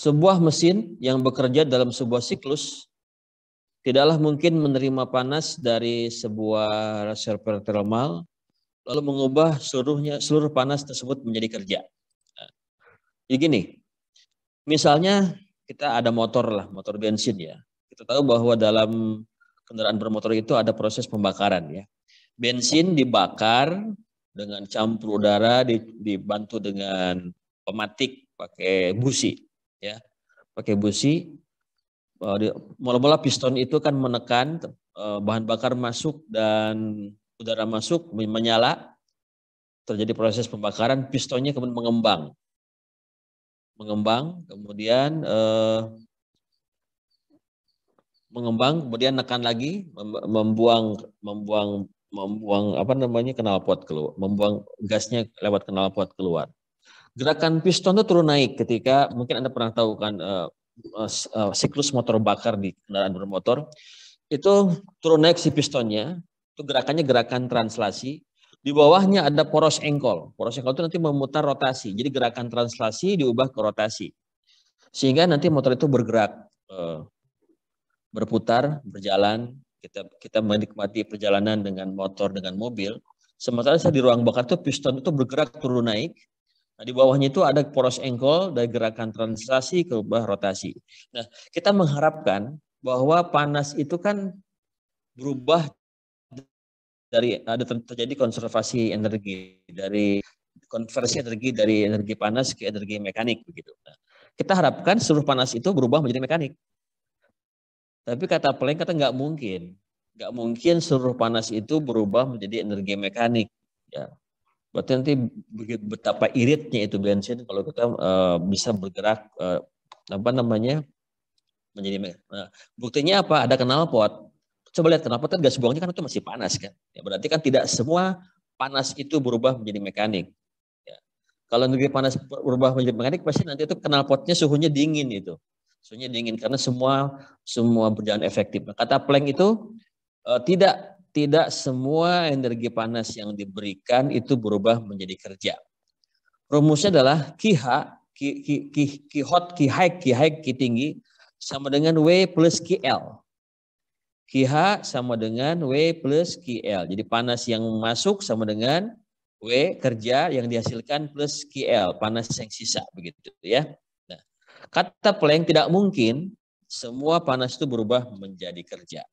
sebuah mesin yang bekerja dalam sebuah siklus tidaklah mungkin menerima panas dari sebuah reservoir termal lalu mengubah seluruh panas tersebut menjadi kerja. Nah, jadi gini, misalnya kita ada motor lah, motor bensin ya. Kita tahu bahwa dalam kendaraan bermotor itu ada proses pembakaran ya. Bensin dibakar dengan campur udara dibantu dengan pematik pakai busi ya. Pakai busi, mula-mula piston itu kan menekan, bahan bakar masuk dan udara masuk, menyala, terjadi proses pembakaran, pistonnya kemudian mengembang, kemudian nekan lagi, membuang apa namanya knalpot keluar, membuang gasnya lewat knalpot keluar. Gerakan piston itu turun naik ketika mungkin Anda pernah tahu kan siklus motor bakar di kendaraan bermotor itu turun naik si pistonnya, itu gerakannya gerakan translasi. Di bawahnya ada poros engkol. Poros engkol itu nanti memutar rotasi. Jadi gerakan translasi diubah ke rotasi. Sehingga nanti motor itu bergerak, berputar, berjalan. Kita menikmati perjalanan dengan motor, dengan mobil. Sementara saya di ruang bakar itu piston itu bergerak turun naik. Nah, di bawahnya itu ada poros engkol dari gerakan translasi ke ubah rotasi. Nah, kita mengharapkan bahwa panas itu kan berubah dari ada terjadi konservasi energi, dari konversi energi dari energi panas ke energi mekanik begitu. Nah, kita harapkan seluruh panas itu berubah menjadi mekanik. Tapi kata Planck kata nggak mungkin seluruh panas itu berubah menjadi energi mekanik. Ya, berarti nanti betapa iritnya itu bensin kalau kita bisa bergerak menjadi. Nah, buktinya apa? Ada knalpot. Coba lihat knalpot kan gas buangnya kan itu masih panas kan. Ya, berarti kan tidak semua panas itu berubah menjadi mekanik. Ya. Kalau energi panas berubah menjadi mekanik pasti nanti itu knalpotnya suhunya dingin itu. Suhunya dingin karena semua berjalan efektif. Nah, kata Planck itu tidak semua energi panas yang diberikan itu berubah menjadi kerja. Rumusnya adalah Q hot, Q high, Q tinggi sama dengan W plus QL. QH sama dengan W plus QL. Jadi panas yang masuk sama dengan W kerja yang dihasilkan plus QL, panas yang sisa begitu ya. Nah, kata Planck tidak mungkin semua panas itu berubah menjadi kerja.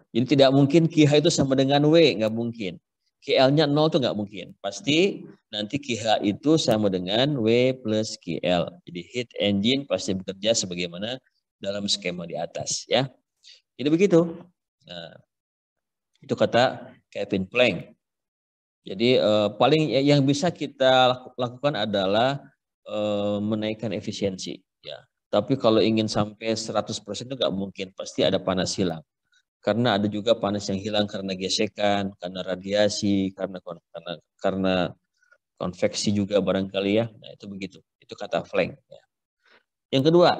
Jadi tidak mungkin QH itu sama dengan W, nggak mungkin. QL-nya 0 itu nggak mungkin. Pasti nanti QH itu sama dengan W plus QL. Jadi heat engine pasti bekerja sebagaimana dalam skema di atas ya. Jadi begitu. Nah, itu kata Kevin Planck. Jadi paling yang bisa kita lakukan adalah menaikkan efisiensi ya. Tapi kalau ingin sampai 100% itu nggak mungkin, pasti ada panas hilang. Karena ada juga panas yang hilang karena gesekan, karena radiasi, karena konveksi juga barangkali ya. Nah, itu begitu. Itu kata Planck ya. Yang kedua,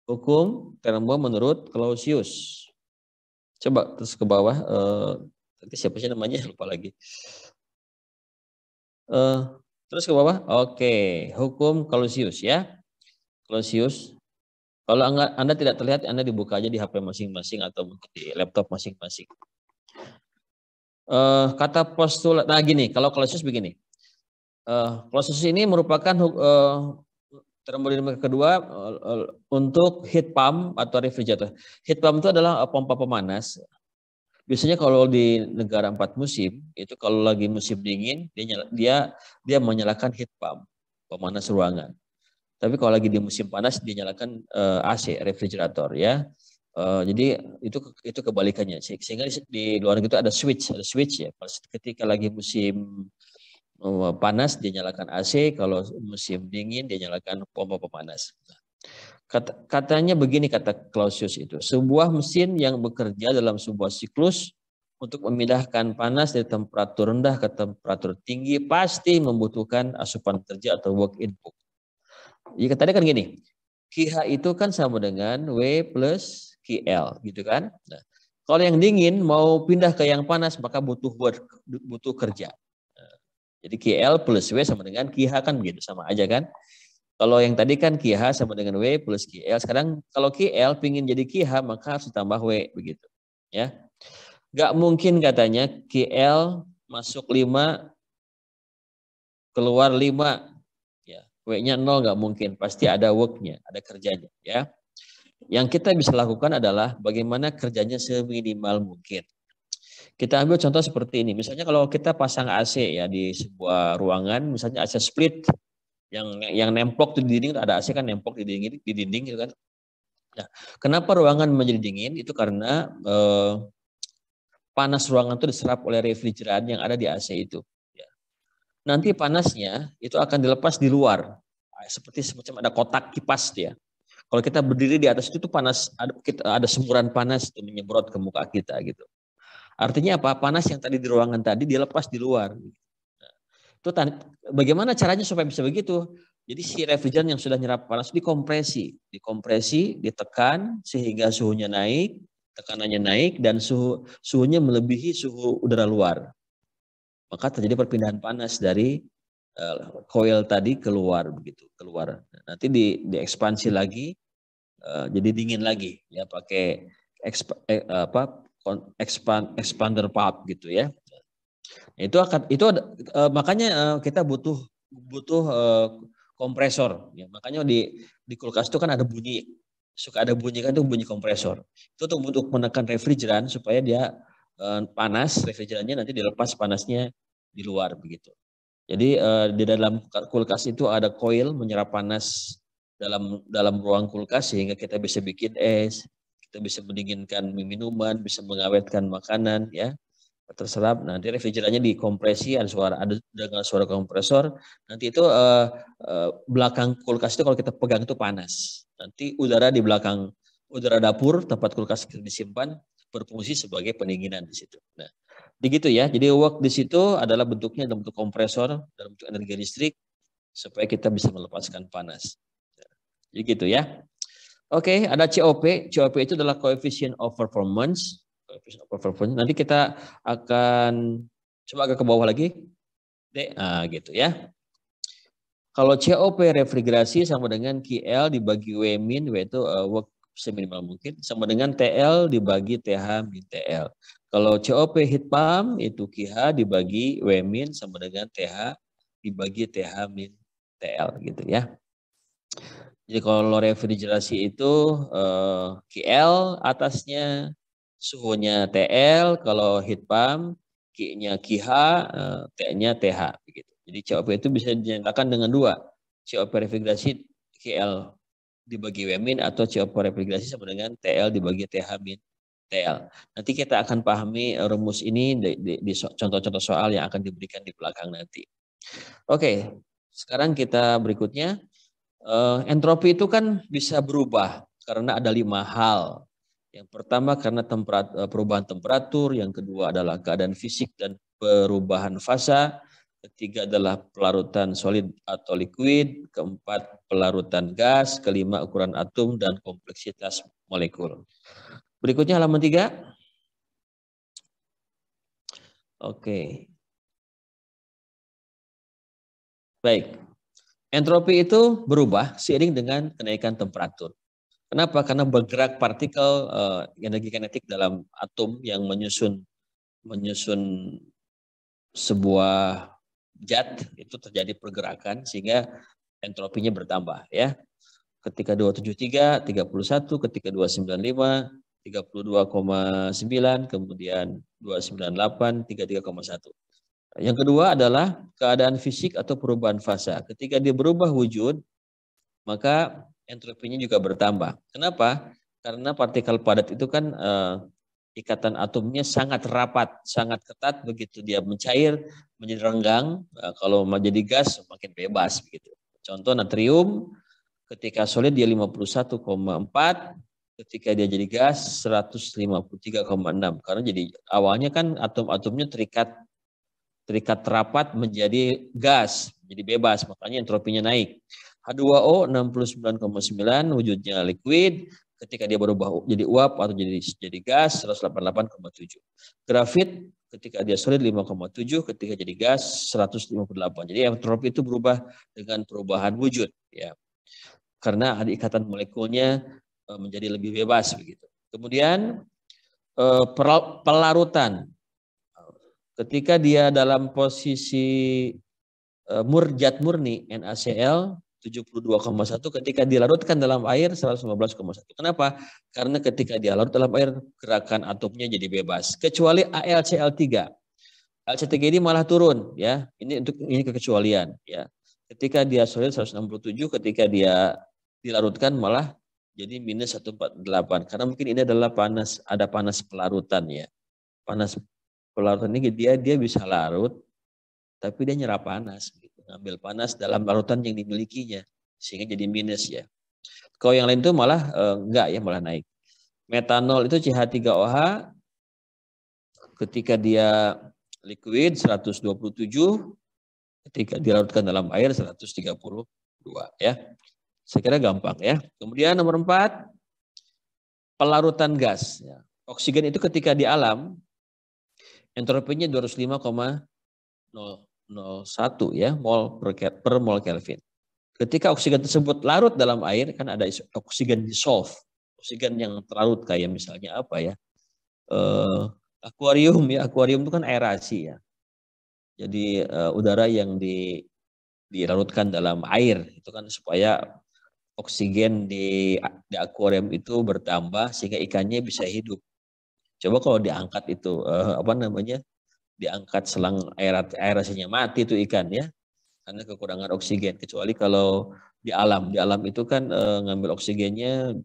hukum termo menurut Clausius. Coba terus ke bawah, nanti siapa sih namanya lupa lagi. Terus ke bawah, oke, hukum Clausius ya. Clausius. Kalau Anda tidak terlihat, Anda dibuka aja di HP masing-masing atau mungkin di laptop masing-masing. Kata postulat, nah gini, kalau Clausius begini. Clausius ini merupakan termodinamika kedua untuk heat pump atau refrigerator. Heat pump itu adalah pompa pemanas. Biasanya kalau di negara 4 musim, itu kalau lagi musim dingin, dia menyalakan heat pump, pemanas ruangan. Tapi kalau lagi di musim panas, dia nyalakan AC, refrigerator ya. Jadi itu kebalikannya. Sehingga di luar negeri itu ada switch ya. Ketika lagi musim panas, dia nyalakan AC. Kalau musim dingin, dia nyalakan pompa pemanas. Katanya begini kata Clausius itu, sebuah mesin yang bekerja dalam sebuah siklus untuk memindahkan panas dari temperatur rendah ke temperatur tinggi pasti membutuhkan asupan kerja atau work input. Jadi tadi kan gini, QH itu kan sama dengan W plus QL gitu kan. Nah, kalau yang dingin mau pindah ke yang panas maka butuh kerja. Nah, jadi QL plus W sama dengan QH kan begitu, sama aja kan. Kalau yang tadi kan QH sama dengan W plus QL. Sekarang kalau QL pingin jadi QH maka harus ditambah W begitu. Ya. Gak mungkin katanya QL masuk 5 keluar 5. Ya. W-nya 0 nggak mungkin. Pasti ada work-nya, ada kerjanya. Ya. Yang kita bisa lakukan adalah bagaimana kerjanya seminimal mungkin. Kita ambil contoh seperti ini. Misalnya kalau kita pasang AC ya di sebuah ruangan, misalnya AC split yang nemplok di dinding, ada AC kan nemplok di dinding gitu kan. Nah, kenapa ruangan menjadi dingin? Itu karena panas ruangan itu diserap oleh refrigeran yang ada di AC itu. Ya. Nanti panasnya itu akan dilepas di luar, seperti semacam ada kotak kipas dia. Kalau kita berdiri di atas itu tuh panas, ada semburan panas itu menyemprot ke muka kita gitu. Artinya apa? Panas yang tadi di ruangan tadi dilepas di luar. Nah, itu bagaimana caranya supaya bisa begitu? Jadi si refrigeran yang sudah nyerap panas dikompresi, ditekan sehingga suhunya naik, tekanannya naik dan suhunya melebihi suhu udara luar. Maka terjadi perpindahan panas dari coil tadi keluar begitu, keluar. Nanti diekspansi lagi jadi dingin lagi ya pakai expander pump gitu ya. Itu makanya kita butuh kompresor ya. Makanya di kulkas itu kan ada bunyi, suka ada bunyi kan, itu bunyi kompresor. Itu untuk menekan refrigeran supaya dia panas, refrigerannya nanti dilepas panasnya di luar begitu. Jadi di dalam kulkas itu ada coil menyerap panas dalam ruang kulkas sehingga kita bisa bikin es, kita bisa mendinginkan minuman, bisa mengawetkan makanan ya. Terserap, nanti refrigerannya dikompresi, ada dengan suara kompresor. Nanti itu belakang kulkas itu kalau kita pegang itu panas. Nanti udara di belakang, udara dapur tempat kulkas disimpan berfungsi sebagai pendinginan di situ. Nah, begitu ya. Jadi work di situ adalah bentuknya dalam bentuk kompresor, dalam bentuk energi listrik supaya kita bisa melepaskan panas. Jadi gitu ya. Oke, ada COP. COP itu adalah coefficient of performance. Nanti kita akan coba agak ke bawah lagi. Gitu ya. Kalau COP refrigerasi sama dengan QL dibagi W min, W itu work seminimal mungkin, sama dengan TL dibagi TH min TL. Kalau COP heat pump itu QH dibagi W min sama dengan TH dibagi TH min TL gitu ya. Jadi kalau refrigerasi itu QL atasnya, suhunya TL, kalau heat pump Q-nya QH, T-nya TH begitu. Jadi COP itu bisa dinyatakan dengan dua, COP refrigerasi QL dibagi W min atau COP refrigerasi sama dengan TL dibagi TH min TL. Nanti kita akan pahami rumus ini di contoh-contoh soal yang akan diberikan di belakang nanti. Oke, sekarang kita berikutnya. Entropi itu kan bisa berubah karena ada 5 hal. Yang pertama karena perubahan temperatur, yang kedua adalah keadaan fisik dan perubahan fasa, ketiga adalah pelarutan solid atau liquid, keempat pelarutan gas, kelima ukuran atom dan kompleksitas molekul. Berikutnya halaman 3. Oke. Baik. Entropi itu berubah seiring dengan kenaikan temperatur. Kenapa? Karena bergerak partikel energi kinetik dalam atom yang menyusun sebuah zat, itu terjadi pergerakan sehingga entropinya bertambah ya. Ketika 273, 31, ketika 295, 32,9, kemudian 298, 33,1. Yang kedua adalah keadaan fisik atau perubahan fasa. Ketika dia berubah wujud, maka entropinya juga bertambah. Kenapa? Karena partikel padat itu kan ikatan atomnya sangat rapat, sangat ketat. Begitu dia mencair, menjadi renggang. Kalau menjadi gas, makin bebas begitu. Contoh natrium, ketika solid dia 51,4, ketika dia jadi gas 153,6. Karena jadi awalnya kan atom-atomnya terikat rapat menjadi gas, menjadi bebas, makanya entropinya naik. H2O 69,9 wujudnya liquid, ketika dia berubah jadi uap atau jadi gas 188,7. Grafit ketika dia solid 5,7, ketika jadi gas 158. Jadi entropi itu berubah dengan perubahan wujud ya. karena ada ikatan molekulnya menjadi lebih bebas begitu. Kemudian pelarutan, ketika dia dalam posisi murjat murni NaCl 72,1, ketika dilarutkan dalam air 115,1. Kenapa? Karena ketika dia larut dalam air gerakan atomnya jadi bebas. Kecuali AlCl3. AlCl3 ini malah turun ya. Ini kekecualian ya. Ketika dia solid 167, ketika dia dilarutkan malah jadi minus 148. Karena mungkin ini adalah ada panas pelarutan ya. Panas pelarutan ini dia bisa larut tapi dia nyerap panas, gitu. Ngambil panas dalam larutan yang dimilikinya, sehingga jadi minus ya. Kalau yang lain itu malah enggak ya, malah naik. Metanol itu CH3OH, ketika dia liquid 127, ketika dilarutkan dalam air 132 ya. Saya kira gampang ya. Kemudian nomor 4, pelarutan gas. Ya. Oksigen itu ketika di alam, entropinya 205,01 ya, mol per mol Kelvin. Ketika oksigen tersebut larut dalam air, kan ada oksigen dissolve, oksigen yang terlarut kayak misalnya apa ya, akuarium ya, akuarium itu kan aerasi ya. Jadi udara yang dilarutkan dalam air itu kan supaya oksigen di akuarium itu bertambah sehingga ikannya bisa hidup. Coba kalau diangkat itu diangkat selang aerasinya, mati itu ikan ya, karena kekurangan oksigen. Kecuali kalau di alam itu kan ngambil oksigennya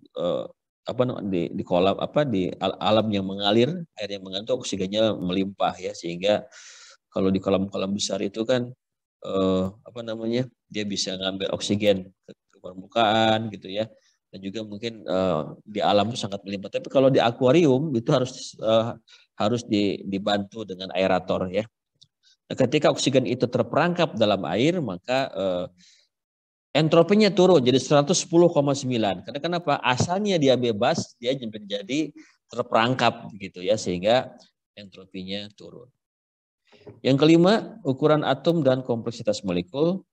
di kolam di alam yang mengalir, air yang mengalir itu oksigennya melimpah ya, sehingga kalau di kolam-kolam besar itu kan dia bisa ngambil oksigen ke permukaan gitu ya, dan juga mungkin di alam itu sangat melimpah. Tapi kalau di akuarium itu harus dibantu dengan aerator ya. Nah, ketika oksigen itu terperangkap dalam air, maka entropinya turun jadi 110,9. Karena kenapa? Asalnya dia bebas, dia menjadi terperangkap gitu ya, sehingga entropinya turun. Yang kelima, ukuran atom dan kompleksitas molekul.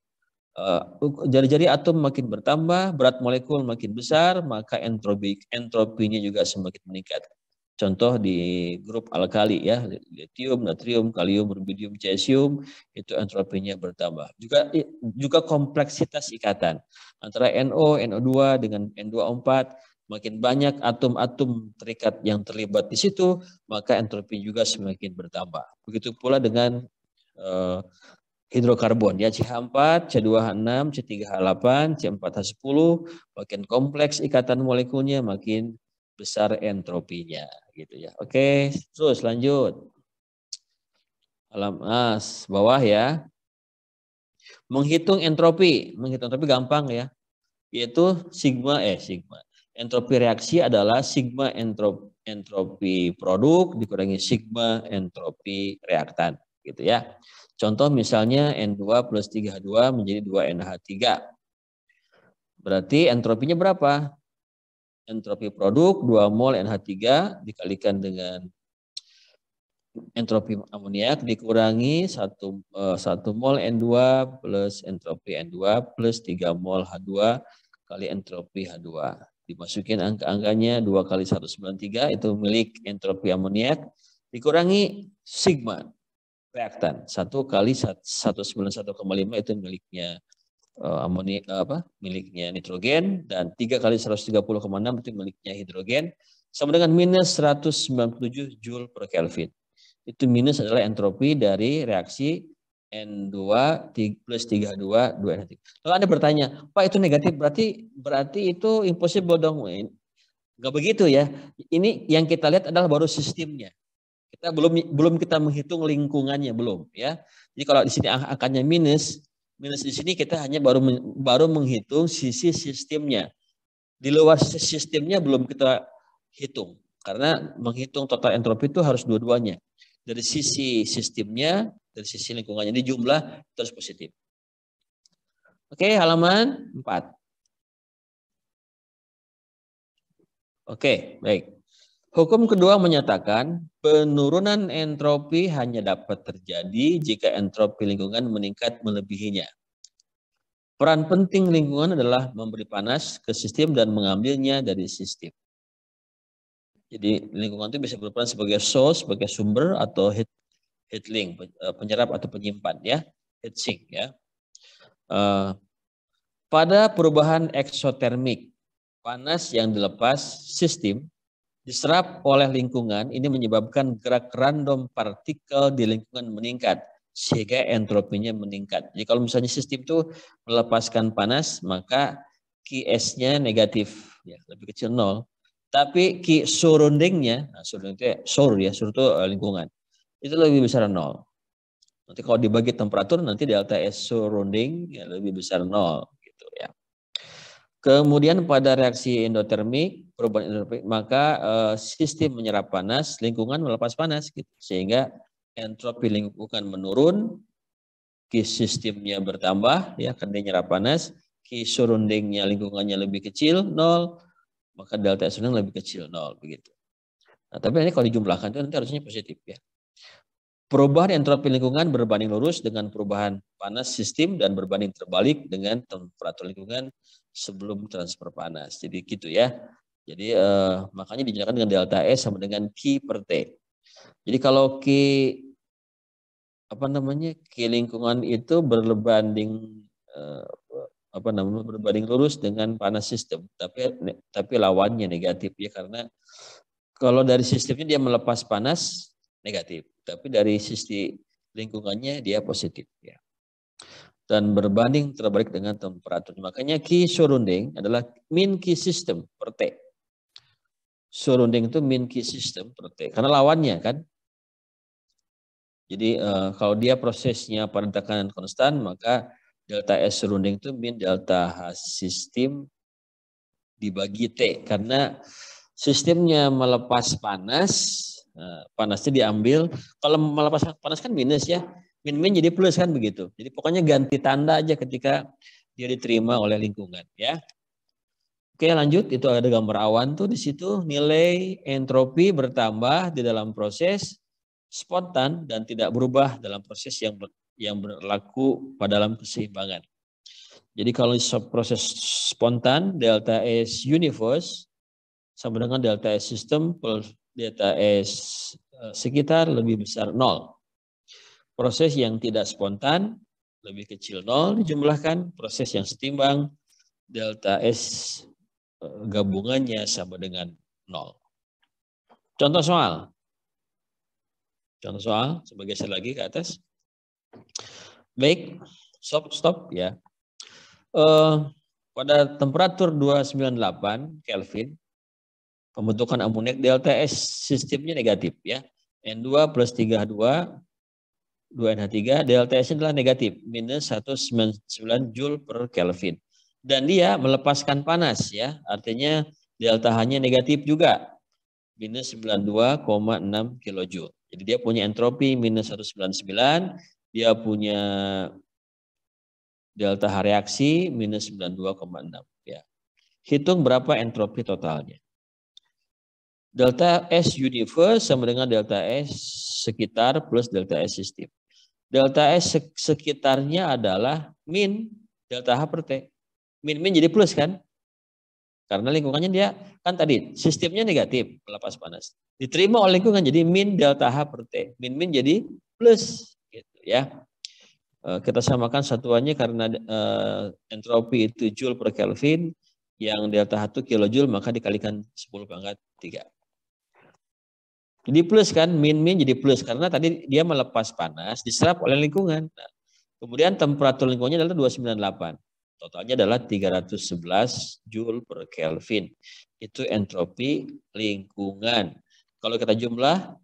Jari-jari atom makin bertambah, berat molekul makin besar, maka entropinya juga semakin meningkat. Contoh di grup alkali ya, litium, natrium, kalium, rubidium, cesium, itu entropinya bertambah. Juga kompleksitas ikatan antara NO, NO2 dengan N24, makin banyak atom-atom terikat yang terlibat di situ, maka entropi juga semakin bertambah. Begitu pula dengan hidrokarbon ya, CH4, C2H6, C3H8, C4H10, makin kompleks ikatan molekulnya, makin besar entropinya gitu ya. Oke, terus lanjut. Bawah ya. Menghitung entropi gampang ya. Yaitu sigma. Entropi reaksi adalah sigma entropi produk dikurangi sigma entropi reaktan gitu ya. Contoh misalnya N2 plus 3H2 menjadi 2NH3. Berarti entropinya berapa? Entropi produk 2 mol NH3 dikalikan dengan entropi amoniak dikurangi 1 mol N2 plus entropi N2 plus 3 mol H2 kali entropi H2. Dimasukin angka-angkanya 2 kali 193 itu milik entropi amoniak dikurangi sigma reaktan 1 kali 191,5 itu miliknya miliknya nitrogen, dan 3 kali 130,6 itu miliknya hidrogen, sama dengan minus 197 Joule per Kelvin. Itu minus adalah entropi dari reaksi N2 plus 3H2 2NH3. Lalu Anda bertanya, Pak itu negatif, berarti itu impossible dong. Enggak begitu ya. Ini yang kita lihat adalah baru sistemnya. Kita belum kita menghitung lingkungannya, belum ya. Jadi kalau di sini angkanya minus di sini kita hanya baru menghitung sisi sistemnya. Di luar sistemnya belum kita hitung, karena menghitung total entropi itu harus dua-duanya. Dari sisi sistemnya, dari sisi lingkungannya, di jumlah terus positif. Oke, halaman 4. Oke, baik. Hukum kedua menyatakan penurunan entropi hanya dapat terjadi jika entropi lingkungan meningkat melebihinya. Peran penting lingkungan adalah memberi panas ke sistem dan mengambilnya dari sistem. Jadi lingkungan itu bisa berperan sebagai source, sebagai sumber atau heat link, penyerap atau penyimpan ya, heat sink ya. Pada perubahan eksotermik, panas yang dilepas sistem diserap oleh lingkungan, ini menyebabkan gerak random partikel di lingkungan meningkat sehingga entropinya meningkat. Jadi kalau misalnya sistem itu melepaskan panas, maka QS-nya negatif, ya lebih kecil 0. Tapi Q surrounding-nya, nah, surrounding itu sur itu lingkungan, itu lebih besar 0. Nanti kalau dibagi temperatur, nanti delta S surrounding ya lebih besar 0. Gitu ya. Kemudian pada reaksi endotermik, perubahan endotermik, maka sistem menyerap panas, lingkungan melepas panas, gitu. Sehingga entropi lingkungan menurun, Q sistemnya bertambah, ya karena dia nyerap panas, Q surroundingnya lingkungannya lebih kecil, 0, maka delta S surrounding lebih kecil, 0, begitu. Nah, tapi ini kalau dijumlahkan itu nanti harusnya positif ya. Perubahan entropi lingkungan berbanding lurus dengan perubahan panas sistem dan berbanding terbalik dengan temperatur lingkungan sebelum transfer panas. Jadi gitu ya. Jadi makanya dinyatakan dengan delta S sama dengan Q per T. Jadi kalau Q lingkungan itu berbanding lurus dengan panas sistem, tapi lawannya negatif ya, karena kalau dari sistemnya dia melepas panas negatif, tapi dari sisi lingkungannya dia positif ya. Dan berbanding terbalik dengan temperatur. Makanya Q surrounding adalah min Q system per T. Surrounding itu min Q system per T. Karena lawannya kan. Jadi kalau dia prosesnya pada tekanan konstan, maka delta S surrounding itu min delta H system dibagi T. Karena sistemnya melepas panas, panasnya diambil. Kalau melepas panas kan minus ya. Min jadi plus kan begitu. Jadi pokoknya ganti tanda aja ketika dia diterima oleh lingkungan ya. Oke lanjut, itu ada gambar awan tuh di situ, nilai entropi bertambah di dalam proses spontan dan tidak berubah dalam proses yang berlaku pada dalam keseimbangan. Jadi kalau proses spontan delta S universe sama dengan delta S system plus delta S sekitar lebih besar 0. Proses yang tidak spontan lebih kecil 0 dijumlahkan, proses yang setimbang delta S gabungannya sama dengan 0. Contoh soal. Contoh soal, sebagai geser lagi ke atas. Baik, stop ya. Pada temperatur 298 Kelvin, pembentukan amoniak delta S sistemnya negatif ya. N2 plus 32 2NH3 delta S adalah negatif minus 199 Joule per Kelvin. Dan dia melepaskan panas ya, artinya delta H-nya negatif juga minus 92,6 kilojoule. Jadi dia punya entropi minus 199, dia punya delta H reaksi minus 92,6 ya. Hitung berapa entropi totalnya. Delta S universe sama dengan delta S sekitar plus delta S sistem. Delta S sekitarnya adalah min delta H per T. Min jadi plus kan? Karena lingkungannya dia kan tadi sistemnya negatif melepas panas. Diterima oleh lingkungan jadi min delta H per T. Min jadi plus gitu ya. Kita samakan satuannya karena entropi itu Joule per Kelvin, yang delta H itu kilojoule maka dikalikan 10⁻3. Jadi plus kan, min jadi plus karena tadi dia melepas panas diserap oleh lingkungan. Nah, kemudian temperatur lingkungannya adalah 298. Totalnya adalah 311 Joule per Kelvin. Itu entropi lingkungan. Kalau kita jumlah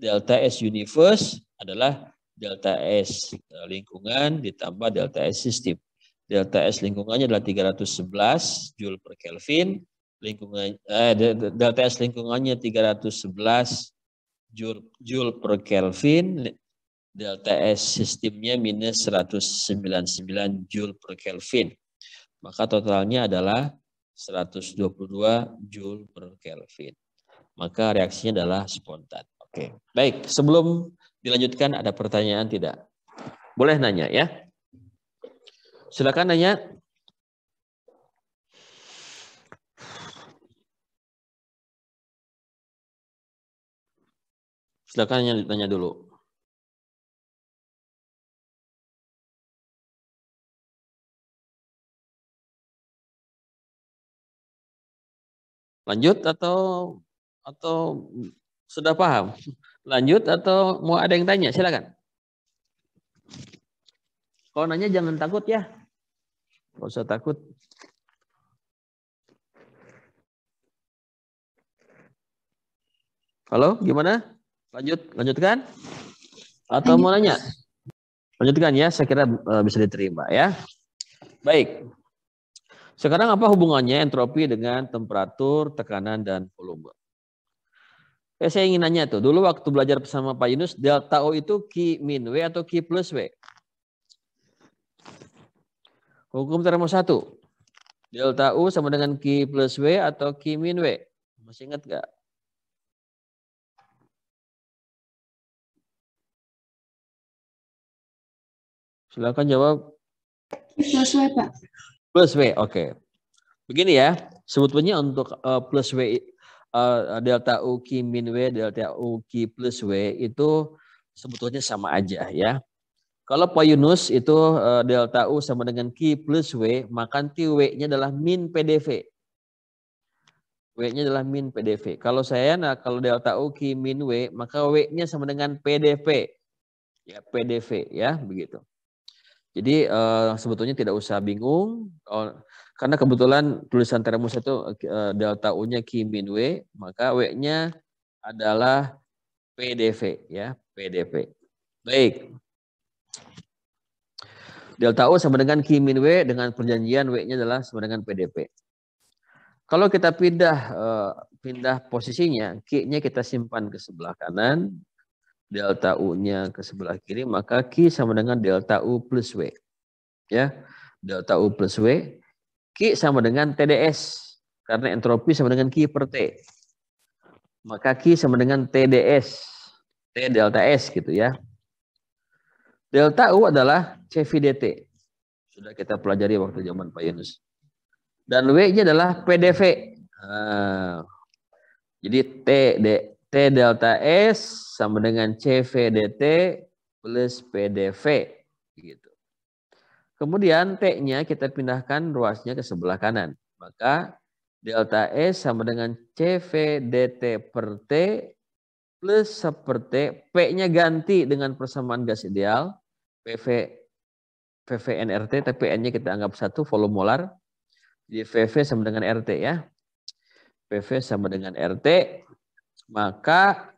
delta S universe adalah delta S lingkungan ditambah delta S sistem. Delta S lingkungannya adalah 311 Joule per Kelvin. Delta S lingkungannya 311 Joule per Kelvin, delta S sistemnya minus 199 Joule per Kelvin. Maka totalnya adalah 122 Joule per Kelvin. Maka reaksinya adalah spontan. Oke, baik. Sebelum dilanjutkan ada pertanyaan tidak? Boleh nanya ya. Silakan nanya. Silakan nanya dulu. Lanjut atau sudah paham? Lanjut atau mau ada yang tanya? Silakan. Kalau nanya jangan takut ya. Nggak usah takut. Halo, gimana? Lanjutkan? Atau mau nanya? Lanjutkan ya, saya kira bisa diterima ya. Baik. Sekarang apa hubungannya entropi dengan temperatur, tekanan, dan volume? Saya ingin nanya tuh, dulu waktu belajar bersama Pak Yunus, delta O itu Q min W atau Q plus W? Hukum termos 1. Delta U sama dengan Q plus W atau Q min W? Masih ingat nggak? Silakan jawab. Plus W, Pak. Plus W, oke. Begini ya, sebetulnya untuk plus W, delta U Q min W, delta U Q plus W itu sebetulnya sama aja ya. Kalau Pak Yunus itu delta U sama dengan Q plus W, maka nanti W-nya adalah min PDV. W-nya adalah min PDV. Kalau saya, nah kalau delta U Q min W, maka W-nya sama dengan PDV. Ya, PDV ya, begitu. Jadi sebetulnya tidak usah bingung. Karena kebetulan tulisan termus itu delta U-nya Q min W, maka W-nya adalah PDV ya, PDV. Baik. Delta U sama dengan Q min W dengan perjanjian W-nya adalah sama dengan PdP. Kalau kita pindah posisinya, Q-nya kita simpan ke sebelah kanan, delta U-nya ke sebelah kiri, maka Q sama dengan delta U plus W. Ya, delta U plus W, Q sama dengan TdS, karena entropi sama dengan Q per T. Maka Q sama dengan TdS, T delta S gitu ya. Delta U adalah CVDT. Sudah kita pelajari waktu zaman Pak Yunus. Dan W-nya adalah PDV. Jadi T delta S sama dengan CVDT plus PDV. Gitu. Kemudian T-nya kita pindahkan ruasnya ke sebelah kanan. Maka delta S sama dengan CVDT per T plus seperti P-nya ganti dengan persamaan gas ideal. PV nRT, tapi N-nya kita anggap 1 volume molar. Jadi VV sama dengan RT ya. PV sama dengan RT. Maka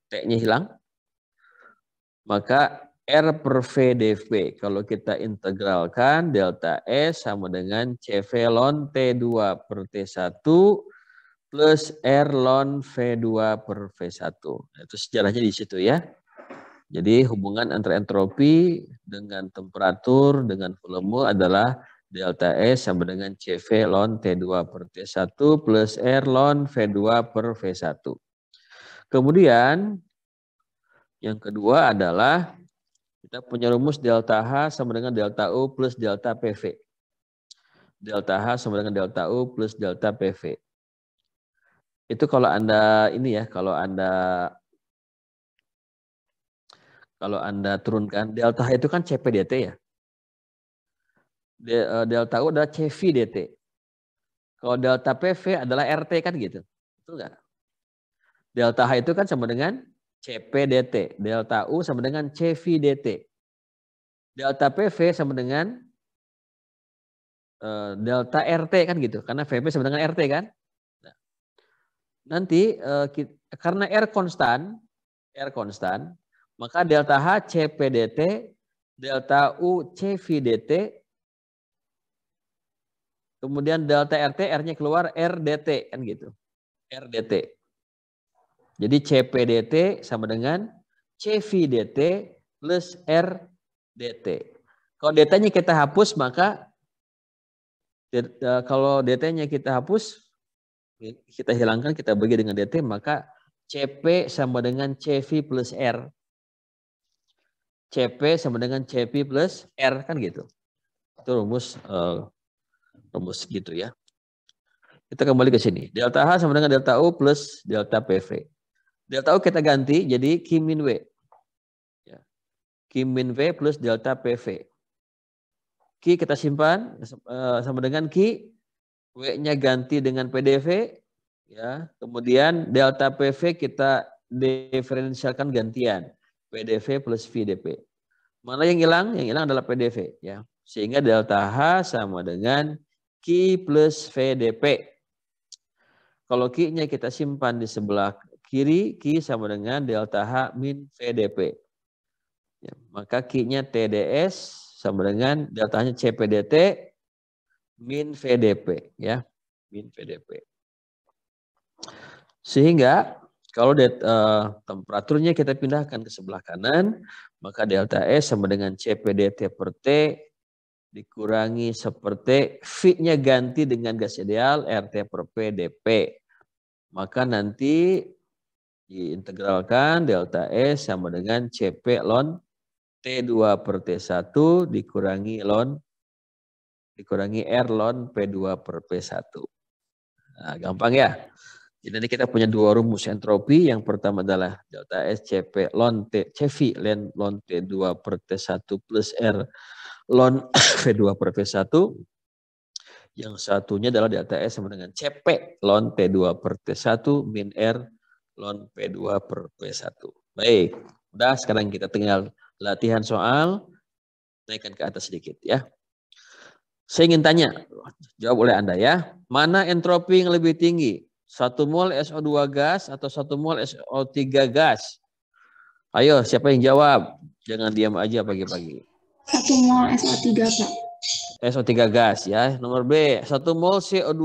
T-nya hilang. Maka R per VdV. Kalau kita integralkan delta S sama dengan CV ln T2 per T1 plus R ln V2 per V1. Nah, itu sejarahnya di situ ya. Jadi hubungan antara entropi dengan temperatur dengan volume adalah delta S sama dengan CV ln T2 per T1 plus R ln V2 per V1. Kemudian yang kedua adalah kita punya rumus delta H sama dengan delta U plus delta PV. Delta H sama dengan delta U plus delta PV. Itu kalau Anda ini ya, kalau Anda turunkan, delta H itu kan CPDT ya. Delta U adalah CVDT. Kalau delta PV adalah RT kan gitu. Betul nggak? Delta H itu kan sama dengan CPDT. Delta U sama dengan CVDT. Delta PV sama dengan delta RT kan gitu. Karena VP sama dengan RT kan. Nah, nanti karena R konstan, maka delta H CPDT, delta U CVDT, kemudian delta RT, R-nya keluar RDT kan gitu. RDT. Jadi CPDT sama dengan CVDT plus RDT. Kalau DT-nya kita hapus, maka kalau DT-nya kita hapus, kita hilangkan, kita bagi dengan DT, maka CP sama dengan CV plus R. CP sama dengan CP plus R kan gitu. Itu rumus gitu ya. Kita kembali ke sini. Delta H sama dengan delta U plus delta PV. Delta U kita ganti jadi Q min W. Ya. Q min W plus delta PV. Q kita simpan sama dengan Q. W-nya ganti dengan PDV. Ya. Kemudian delta PV kita diferensialkan gantian. PDV plus VDP. Mana yang hilang? Yang hilang adalah PDV. Ya. Sehingga delta H sama dengan Q plus VDP. Kalau Q-nya kita simpan di sebelah kiri, Q sama dengan delta H min VDP. Ya, maka Q-nya TDS sama dengan delta-nya CPDT min VDP. Ya, min VDP. Sehingga kalau temperaturnya kita pindahkan ke sebelah kanan, maka delta S sama dengan CPDT per T dikurangi seperti V-nya ganti dengan gas ideal RT per P dP. Maka nanti diintegralkan delta S sama dengan CP ln T2 per T1 dikurangi R ln P2 per P1. Nah, gampang ya. Jadi nanti kita punya dua rumus entropi. Yang pertama adalah delta S CP ln T, CV ln T2 per T1 plus R ln V2 per P1. Yang satunya adalah delta S sama dengan CP ln T2 per T1 min R ln P2 per P1. Baik, udah sekarang kita tinggal latihan soal. Naikkan ke atas sedikit ya. Saya ingin tanya, jawab oleh Anda ya. Mana entropi yang lebih tinggi? 1 mol SO2 gas atau 1 mol SO3 gas? Ayo, siapa yang jawab? Jangan diam aja pagi-pagi. 1 mol SO3, Pak. SO3 gas ya. Nomor B, 1 mol CO2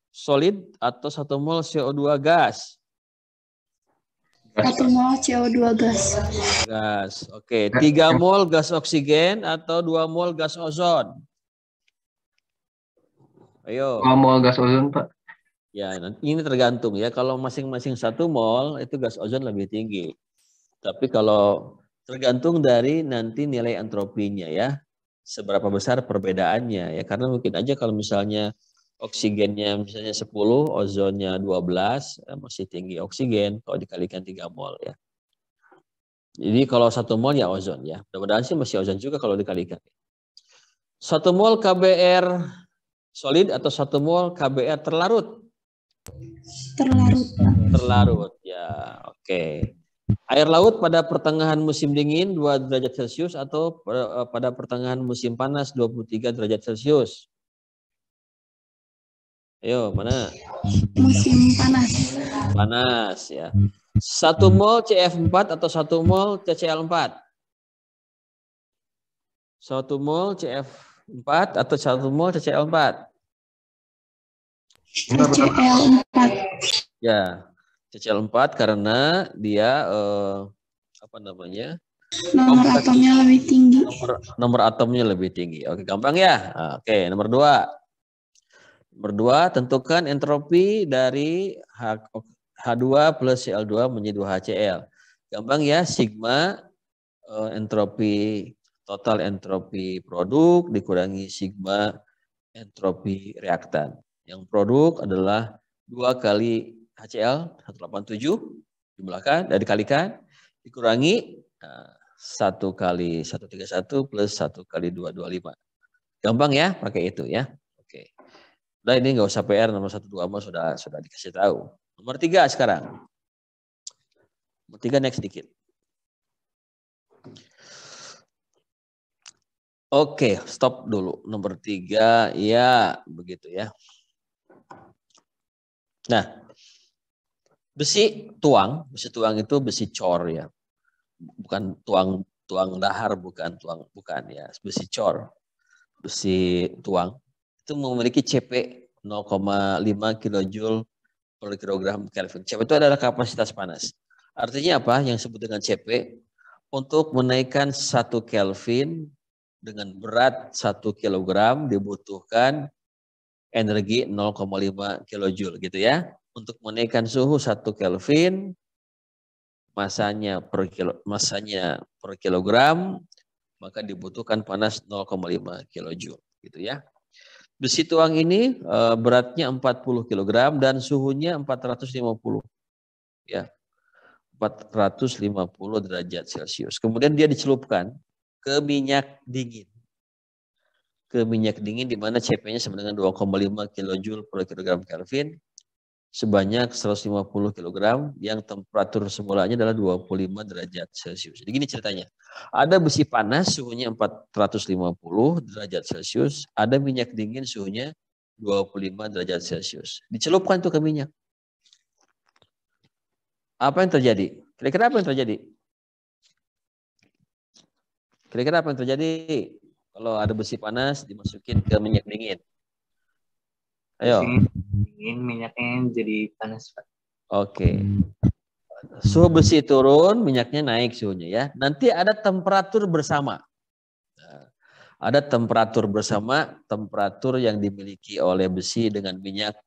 solid atau 1 mol CO2 gas? 1 mol CO2 gas. Gas. Oke, 3 mol gas oksigen atau 2 mol gas ozon? Ayo. 2 mol gas ozon, Pak. Ya, ini tergantung ya. Kalau masing-masing 1 mol itu gas ozon lebih tinggi. Tapi kalau tergantung dari nanti nilai entropinya ya. Seberapa besar perbedaannya ya. Karena mungkin aja kalau misalnya oksigennya misalnya 10, ozonnya 12, masih tinggi oksigen kalau dikalikan 3 mol ya. Jadi kalau 1 mol ya ozon ya. Mudah-mudahan sih masih ozon juga kalau dikalikan. 1 mol KBR solid atau 1 mol KBR terlarut? Terlarut. Terlarut ya. Oke. Air laut pada pertengahan musim dingin 2 derajat Celcius atau pada pertengahan musim panas 23 derajat Celcius? Ayo, mana? Musim panas. Panas ya. 1 mol CF4 atau 1 mol CCl4? 1 mol CF4 atau 1 mol CCl4? CCl4. Ya, CCl4 karena dia apa namanya? Nomor atomnya lebih tinggi. Nomor atomnya lebih tinggi. Oke, gampang ya. Oke, nomor 2. Nomor 2, tentukan entropi dari H2 plus Cl2 menjadi 2HCl. Gampang ya, sigma entropi total entropi produk dikurangi sigma entropi reaktan. Yang produk adalah 2 kali HCl 187 jumlahkan dan dikalikan dikurangi 1 kali 131 plus 1 kali 225. Gampang ya pakai itu ya. Oke. Udah ini nggak usah PR, nomor 1, 2 mah sudah dikasih tahu. Nomor 3 sekarang. Nomor 3 next sedikit. Oke, stop dulu. Nomor 3 ya begitu ya. Nah, besi tuang itu besi cor ya. Bukan tuang dahar, bukan ya, besi cor. Besi tuang itu memiliki CP 0,5 kJ per kilogram Kelvin. CP itu adalah kapasitas panas. Artinya apa? Yang disebut dengan CP untuk menaikkan 1 Kelvin dengan berat 1 kilogram dibutuhkan energi 0,5 kilojoule gitu ya. Untuk menaikkan suhu 1 Kelvin masanya per kilogram, maka dibutuhkan panas 0,5 kilojoule gitu ya. Besi tuang ini beratnya 40 kg dan suhunya 450 ya. 450 derajat Celcius. Kemudian dia dicelupkan ke minyak dingin. Ke minyak dingin di mana CP-nya sama dengan 2,5 kilojoule per kilogram Kelvin sebanyak 150 kg yang temperatur semulanya adalah 25 derajat Celcius. Jadi gini ceritanya. Ada besi panas suhunya 450 derajat Celcius, ada minyak dingin suhunya 25 derajat Celcius. Dicelupkan tuh ke minyak. Apa yang terjadi? Kira-kira apa yang terjadi? Kira-kira apa yang terjadi kalau ada besi panas dimasukin ke minyak dingin? Ayo. Dingin, minyaknya jadi panas, Pak. Oke. Suhu besi turun, minyaknya naik suhunya ya. Nanti ada temperatur bersama. Nah, ada temperatur bersama, temperatur yang dimiliki oleh besi dengan minyak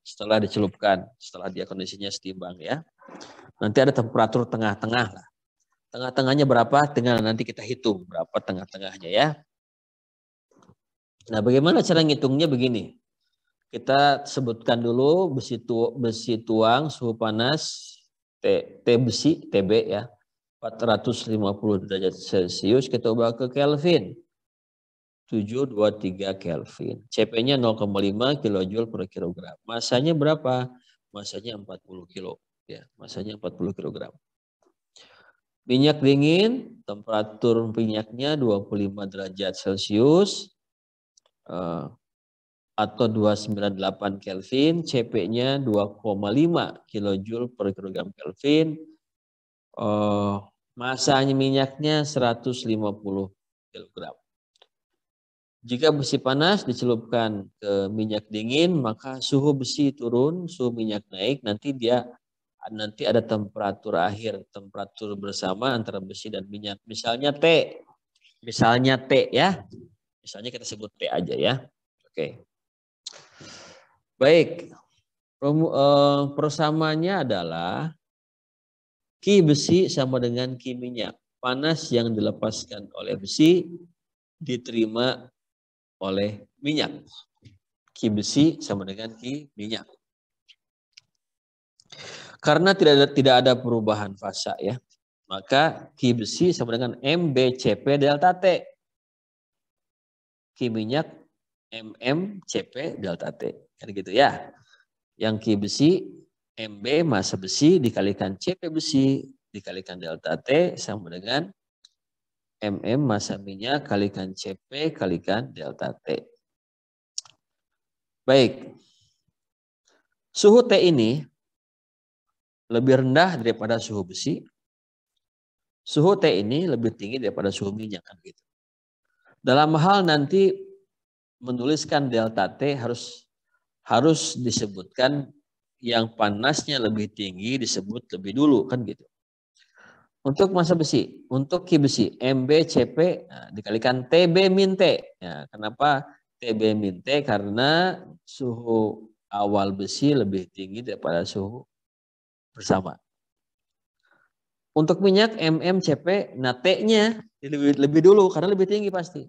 setelah dicelupkan, setelah dia kondisinya setimbang ya. Nanti ada temperatur tengah-tengah lah. Tengah-tengahnya berapa? Tinggal nanti kita hitung berapa tengah-tengahnya ya. Nah, bagaimana cara ngitungnya begini? Kita sebutkan dulu besi tuang suhu panas T besi TB ya 450 derajat Celcius, kita ubah ke Kelvin 723 Kelvin. CP-nya 0,5 kilojoule per kilogram. Masanya berapa? Masanya 40 kilo ya, masanya 40 kilogram. Minyak dingin, temperatur minyaknya 25 derajat Celcius. Atau 298 Kelvin, CP-nya 2,5 kilojoule per kilogram Kelvin. Masanya minyaknya 150 kilogram. Jika besi panas dicelupkan ke minyak dingin, maka suhu besi turun, suhu minyak naik, nanti ada temperatur akhir, temperatur bersama antara besi dan minyak. Misalnya T. Misalnya T ya. Misalnya kita sebut T aja ya. Oke. Baik, persamaannya adalah Ki besi sama dengan Ki minyak. Panas yang dilepaskan oleh besi diterima oleh minyak. Ki besi sama dengan Ki minyak. Karena tidak ada perubahan fasa ya, maka Ki besi sama dengan MBCP delta T. Ki minyak MMCP delta T. Kan gitu ya. Yang Ki besi, MB massa besi dikalikan CP besi dikalikan delta T sama dengan MM massa minyak kalikan CP kalikan delta T. Baik. Suhu T ini lebih rendah daripada suhu besi. Suhu T ini lebih tinggi daripada suhu minyak kan gitu. Dalam hal nanti menuliskan delta T harus disebutkan yang panasnya lebih tinggi disebut lebih dulu kan gitu. Untuk massa besi, untuk Ki besi MBCP dikalikan TB min T. Ya, kenapa TB min T? Karena suhu awal besi lebih tinggi daripada suhu bersama. Untuk minyak MMCP, nah T-nya lebih dulu karena lebih tinggi pasti.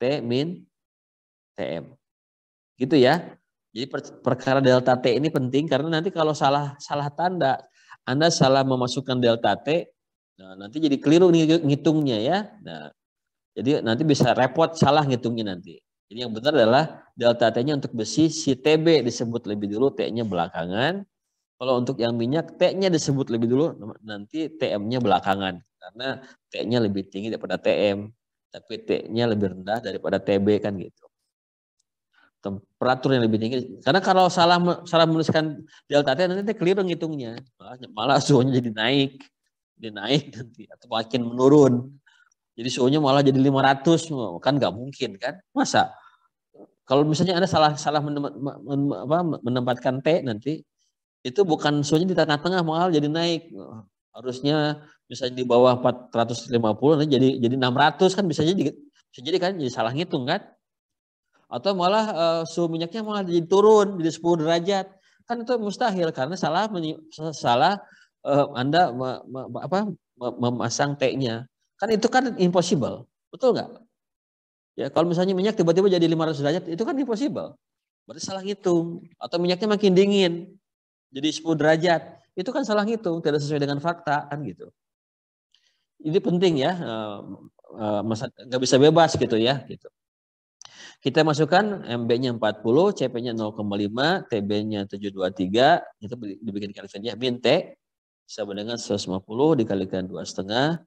T min TM. Gitu ya. Jadi perkara delta T ini penting karena nanti kalau salah tanda, Anda salah memasukkan delta T, nah nanti jadi keliru ngitungnya ya. Nah, jadi nanti bisa repot salah ngitungnya nanti. Jadi yang benar adalah delta T-nya untuk besi si TB disebut lebih dulu, T-nya belakangan. Kalau untuk yang minyak T-nya disebut lebih dulu, nanti TM-nya belakangan karena T-nya lebih tinggi daripada TM, tapi T-nya lebih rendah daripada TB kan gitu. Temperatur yang lebih tinggi. Karena kalau salah menuliskan delta T nanti keliru ngitungnya. Malah suhunya jadi naik nanti atau makin menurun. Jadi suhunya malah jadi 500, kan nggak mungkin kan? Masa? Kalau misalnya Anda salah menempatkan T nanti itu bukan suhunya di tengah-tengah malah jadi naik. Harusnya misalnya di bawah 450 nanti jadi 600 kan bisa jadi kan jadi salah ngitung kan? Atau malah suhu minyaknya malah jadi turun jadi 10 derajat. Kan itu mustahil karena salah Anda memasang T-nya. Kan itu kan impossible. Betul nggak? Ya, kalau misalnya minyak tiba-tiba jadi 500 derajat, itu kan impossible. Berarti salah ngitung. Atau minyaknya makin dingin, jadi 10 derajat. Itu kan salah ngitung, tidak sesuai dengan fakta, kan gitu. Ini penting ya, nggak bisa bebas gitu ya. Gitu. Kita masukkan MB-nya 40, CP-nya 0,5, TB-nya 723, itu dibikin Kelvin ya. Min T sama dengan 150 dikalikan 2,5,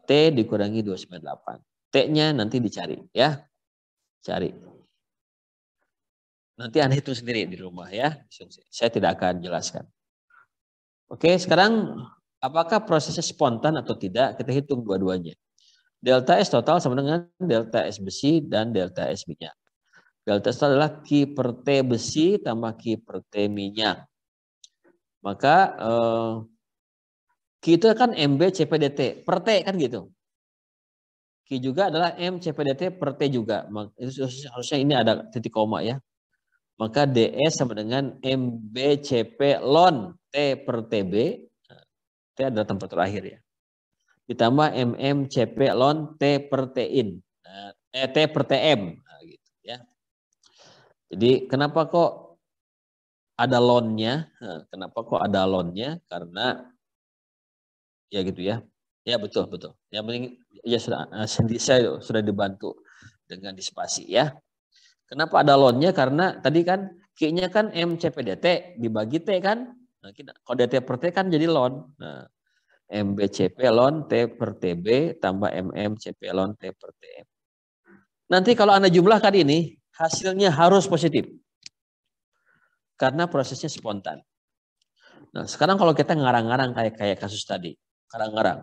T dikurangi 298. T-nya nanti dicari ya. Cari. Nanti Anda hitung sendiri di rumah ya. Saya tidak akan jelaskan. Oke, sekarang apakah prosesnya spontan atau tidak? Kita hitung dua-duanya. Delta S total sama dengan delta S besi dan delta S minyak. Delta S adalah Q per T besi tambah Q per T minyak. Maka Q itu kan MB CPDT per T kan gitu. Q juga adalah M CPDT per T juga. Harusnya ini ada titik koma ya. Maka DS sama dengan MBCP ln T per TB. T adalah temperatur akhir ya. Ditambah MMCP ln T per Tin. T per TM. Nah, gitu ya. Jadi kenapa kok ada ln-nya? Kenapa kok ada ln-nya? Karena ya gitu ya. Ya betul. Yang penting ya saya sudah dibantu dengan dispasi ya. Kenapa ada ln-nya? Karena tadi kan Q-nya kan MCPDT dibagi T kan. Nah, kalau DT per T kan jadi ln. Nah, MBCP ln T per TB tambah MMCP ln T per TM. Nanti kalau Anda jumlahkan ini, hasilnya harus positif. Karena prosesnya spontan. Nah, sekarang kalau kita ngarang-ngarang kayak kasus tadi. Ngarang-ngarang.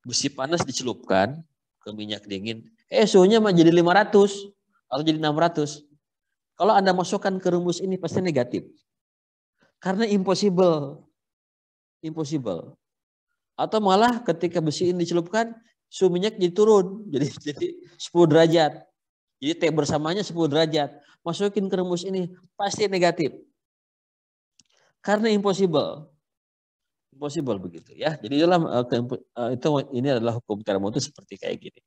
Besi panas dicelupkan ke minyak dingin. Suhunya jadi 500. Atau jadi 600. Kalau Anda masukkan ke rumus ini pasti negatif. Karena impossible. Atau malah ketika besi ini dicelupkan, suhu minyak jadi turun. Jadi 10 derajat. Jadi T bersamanya 10 derajat. Masukin ke rumus ini pasti negatif. Karena impossible. Impossible begitu ya. Jadi ini adalah hukum termodinamika seperti kayak gini.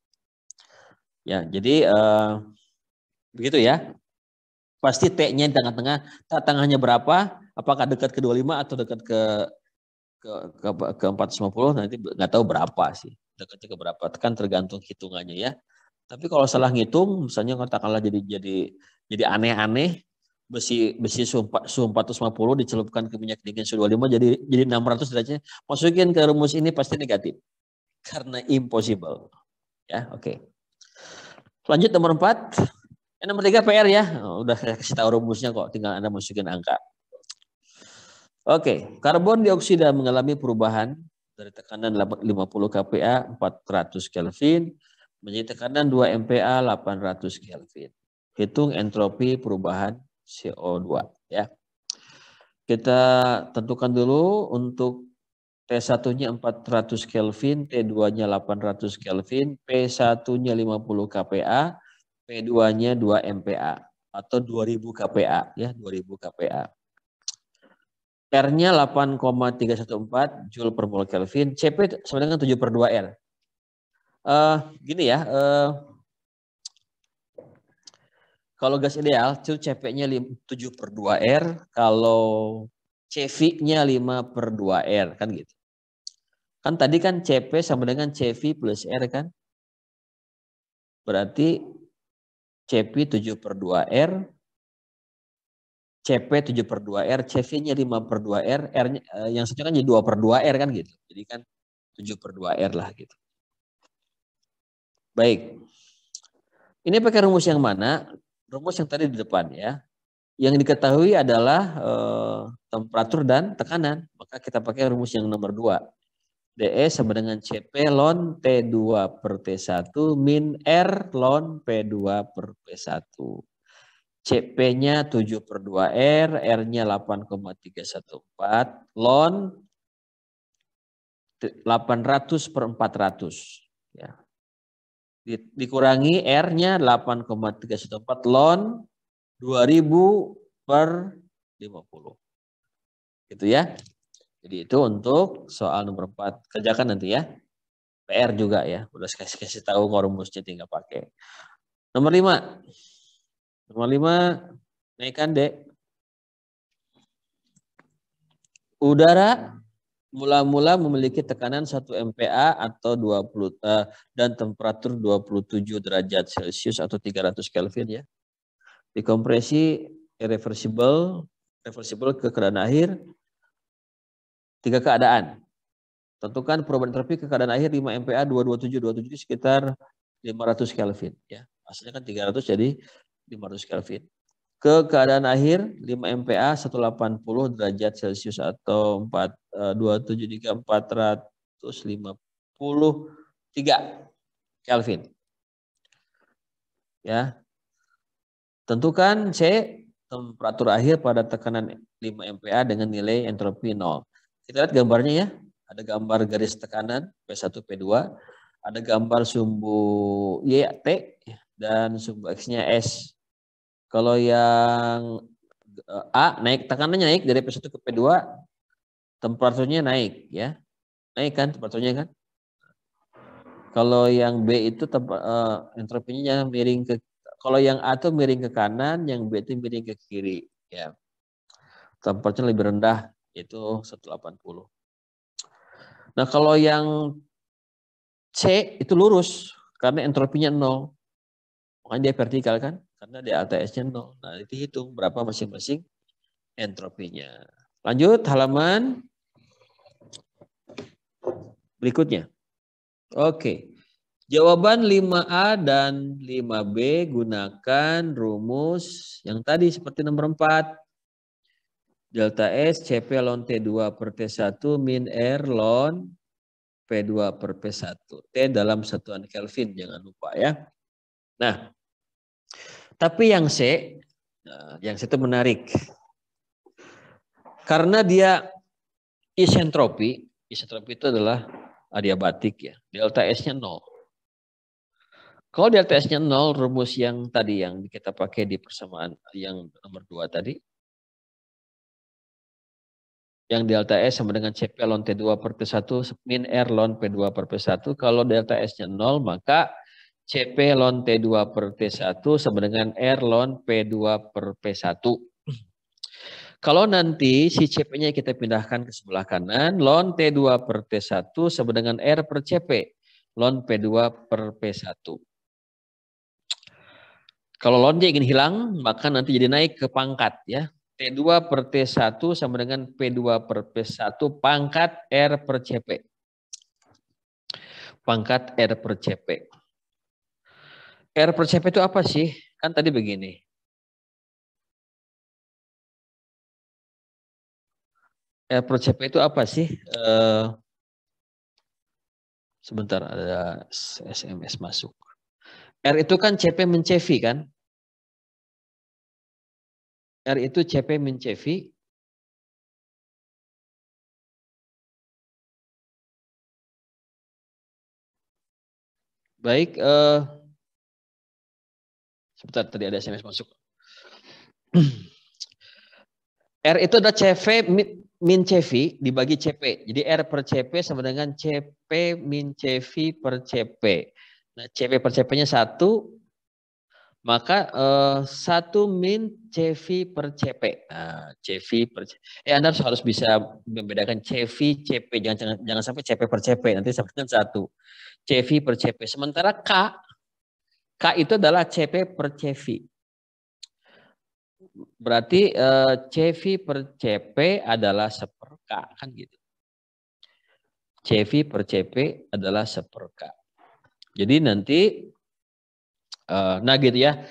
Ya, jadi begitu ya. Pasti T-nya di tengah-tengah, tengahnya berapa? Apakah dekat ke 25 atau dekat ke 450? Nanti nggak tahu berapa sih. Dekatnya ke berapa? Kan tergantung hitungannya ya. Tapi kalau salah ngitung, misalnya katakanlah jadi aneh-aneh, besi suhu 450 dicelupkan ke minyak dingin suhu 25 jadi 600 derajat. Masukin ke rumus ini pasti negatif. Karena impossible. Ya, oke. Lanjut nomor 4. Nomor 3 PR ya. Udah saya kasih tahu rumusnya kok, tinggal Anda masukin angka. Oke, karbon dioksida mengalami perubahan dari tekanan 50 kPa 400 Kelvin menjadi tekanan 2 MPa 800 Kelvin. Hitung entropi perubahan CO2 ya. Kita tentukan dulu untuk T1-nya 400 Kelvin, T2-nya 800 Kelvin, P1-nya 50 kPa, P2-nya 2 MPa atau 2000 kPa ya, 2000 kPa. R-nya 8,314 Joule per mol Kelvin, CP sama dengan 7 per 2 R. Gini ya, kalau gas ideal itu CP-nya 7 per 2 R, kalau CV-nya 5 per 2 R, kan gitu. Kan tadi kan CP sama dengan CV plus R kan. Berarti CP 7 per 2 R, CP 7 per 2 R, CV-nya 5 per 2 R, R-nya, yang satunya kan jadi 2 per 2 R kan gitu. Jadi kan 7 per 2 R lah gitu. Baik. Ini pakai rumus yang mana? Rumus yang tadi di depan ya. Yang diketahui adalah temperatur dan tekanan. Maka kita pakai rumus yang nomor 2. DE sama dengan CP ln T2 per T1 min R ln P2 per P1. CP-nya 7 per 2 R, R-nya 8,314, ln 800 per 400. Ya. Dikurangi R-nya 8,314, ln 2000 per 50. Gitu ya. Jadi itu untuk soal nomor 4. Kerjakan nanti ya. PR juga ya. Udah kasih tahu rumusnya tinggal pakai. Nomor 5. Nomor 5 naikkan Dek. Udara mula-mula memiliki tekanan 1 MPa atau 20 dan temperatur 27 derajat Celcius atau 300 Kelvin ya. Dikompresi reversible ke keadaan akhir. 3 keadaan. Tentukan perubahan entropi ke keadaan akhir 5 MPa 227 sekitar 500 Kelvin ya. Asalnya kan 300 jadi 500 Kelvin. Ke keadaan akhir 5 MPa 180 derajat Celcius atau 273 453 Kelvin. Ya. Tentukan C temperatur akhir pada tekanan 5 MPa dengan nilai entropi 0. Kita lihat gambarnya ya. Ada gambar garis tekanan P1 P2, ada gambar sumbu Y T dan sumbu X-nya S. Kalau yang A naik tekanannya naik dari P1 ke P2, temperaturnya naik ya. Naik kan temperaturnya kan? Kalau yang B itu entropinya miring ke, kalau yang A itu miring ke kanan, yang B itu miring ke kiri ya. Temperaturnya lebih rendah itu 180. Nah, kalau yang C itu lurus karena entropinya 0. Makanya dia vertikal kan? Karena dia ATS-nya 0. Nah, itu hitung berapa masing-masing entropinya. Lanjut halaman berikutnya. Oke. Jawaban 5A dan 5B gunakan rumus yang tadi seperti nomor 4. Delta S CP ln T2 per T1 min R ln P2 per P1. T dalam satuan Kelvin, jangan lupa ya. Nah, tapi yang C itu menarik. Karena dia isentropi itu adalah adiabatik ya. Delta S-nya 0. Kalau delta S-nya 0, rumus yang tadi yang kita pakai di persamaan yang nomor 2 tadi. Yang delta S sama dengan CP ln T2 per P1 min R ln P2 per P1. Kalau delta S-nya 0, maka CP ln T2 per T1 sama dengan R ln P2 per P1. Kalau nanti si CP-nya kita pindahkan ke sebelah kanan, ln T2 per T1 sama dengan R per CP, ln P2 per P1. Kalau ln-nya ingin hilang, maka nanti jadi naik ke pangkat ya. T2 per T1 sama dengan P2 per P1 pangkat R per CP. Pangkat R per CP. R per CP itu apa sih? Kan tadi begini. R per CP itu apa sih? Sebentar, ada SMS masuk. R itu kan CP min CV kan? R itu CP min CV. Baik, sebentar tadi ada SMS masuk. R itu ada CV min CV dibagi CP. Jadi R per CP sama dengan CP min CV per CP. Nah, CP per CP-nya 1, maka 1 min CV per CP. Nah, CV per CP. Anda harus bisa membedakan CV, CP. Jangan sampai CP per CP. Nanti sama dengan 1. CV per CP. Sementara K itu adalah CP per CV. Berarti CV per CP adalah 1/K kan gitu. CV per CP adalah 1/K. Jadi nanti nah gitu ya,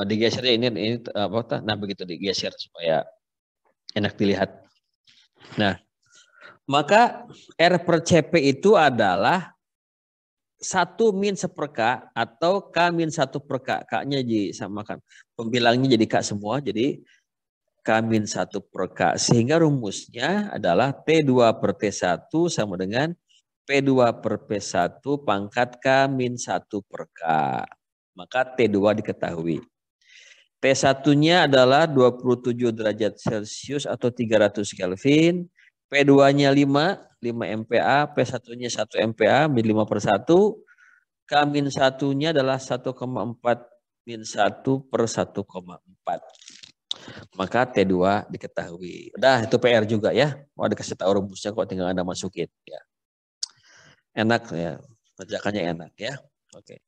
digesernya ini apa? Nah begitu digeser supaya enak dilihat. Nah, maka R per CP itu adalah 1 min 1/K atau K min 1/K. K-nya disamakan. Pembilangnya jadi K semua, jadi K min 1/K. Sehingga rumusnya adalah T2 per T1 sama dengan P2 per P1 pangkat K min 1/K. Maka T2 diketahui. T1-nya adalah 27 derajat Celcius atau 300 Kelvin. P2-nya 5 MPa, P1-nya 1 MPa, min 5/1, K-1-nya adalah 1,4 min 1 per 1,4. Maka T2 diketahui. Udah, itu PR juga ya. Mau dikasih tahu rumusnya kok, tinggal Anda masukin. Ya. Enak ya, kerjakannya enak ya. Oke.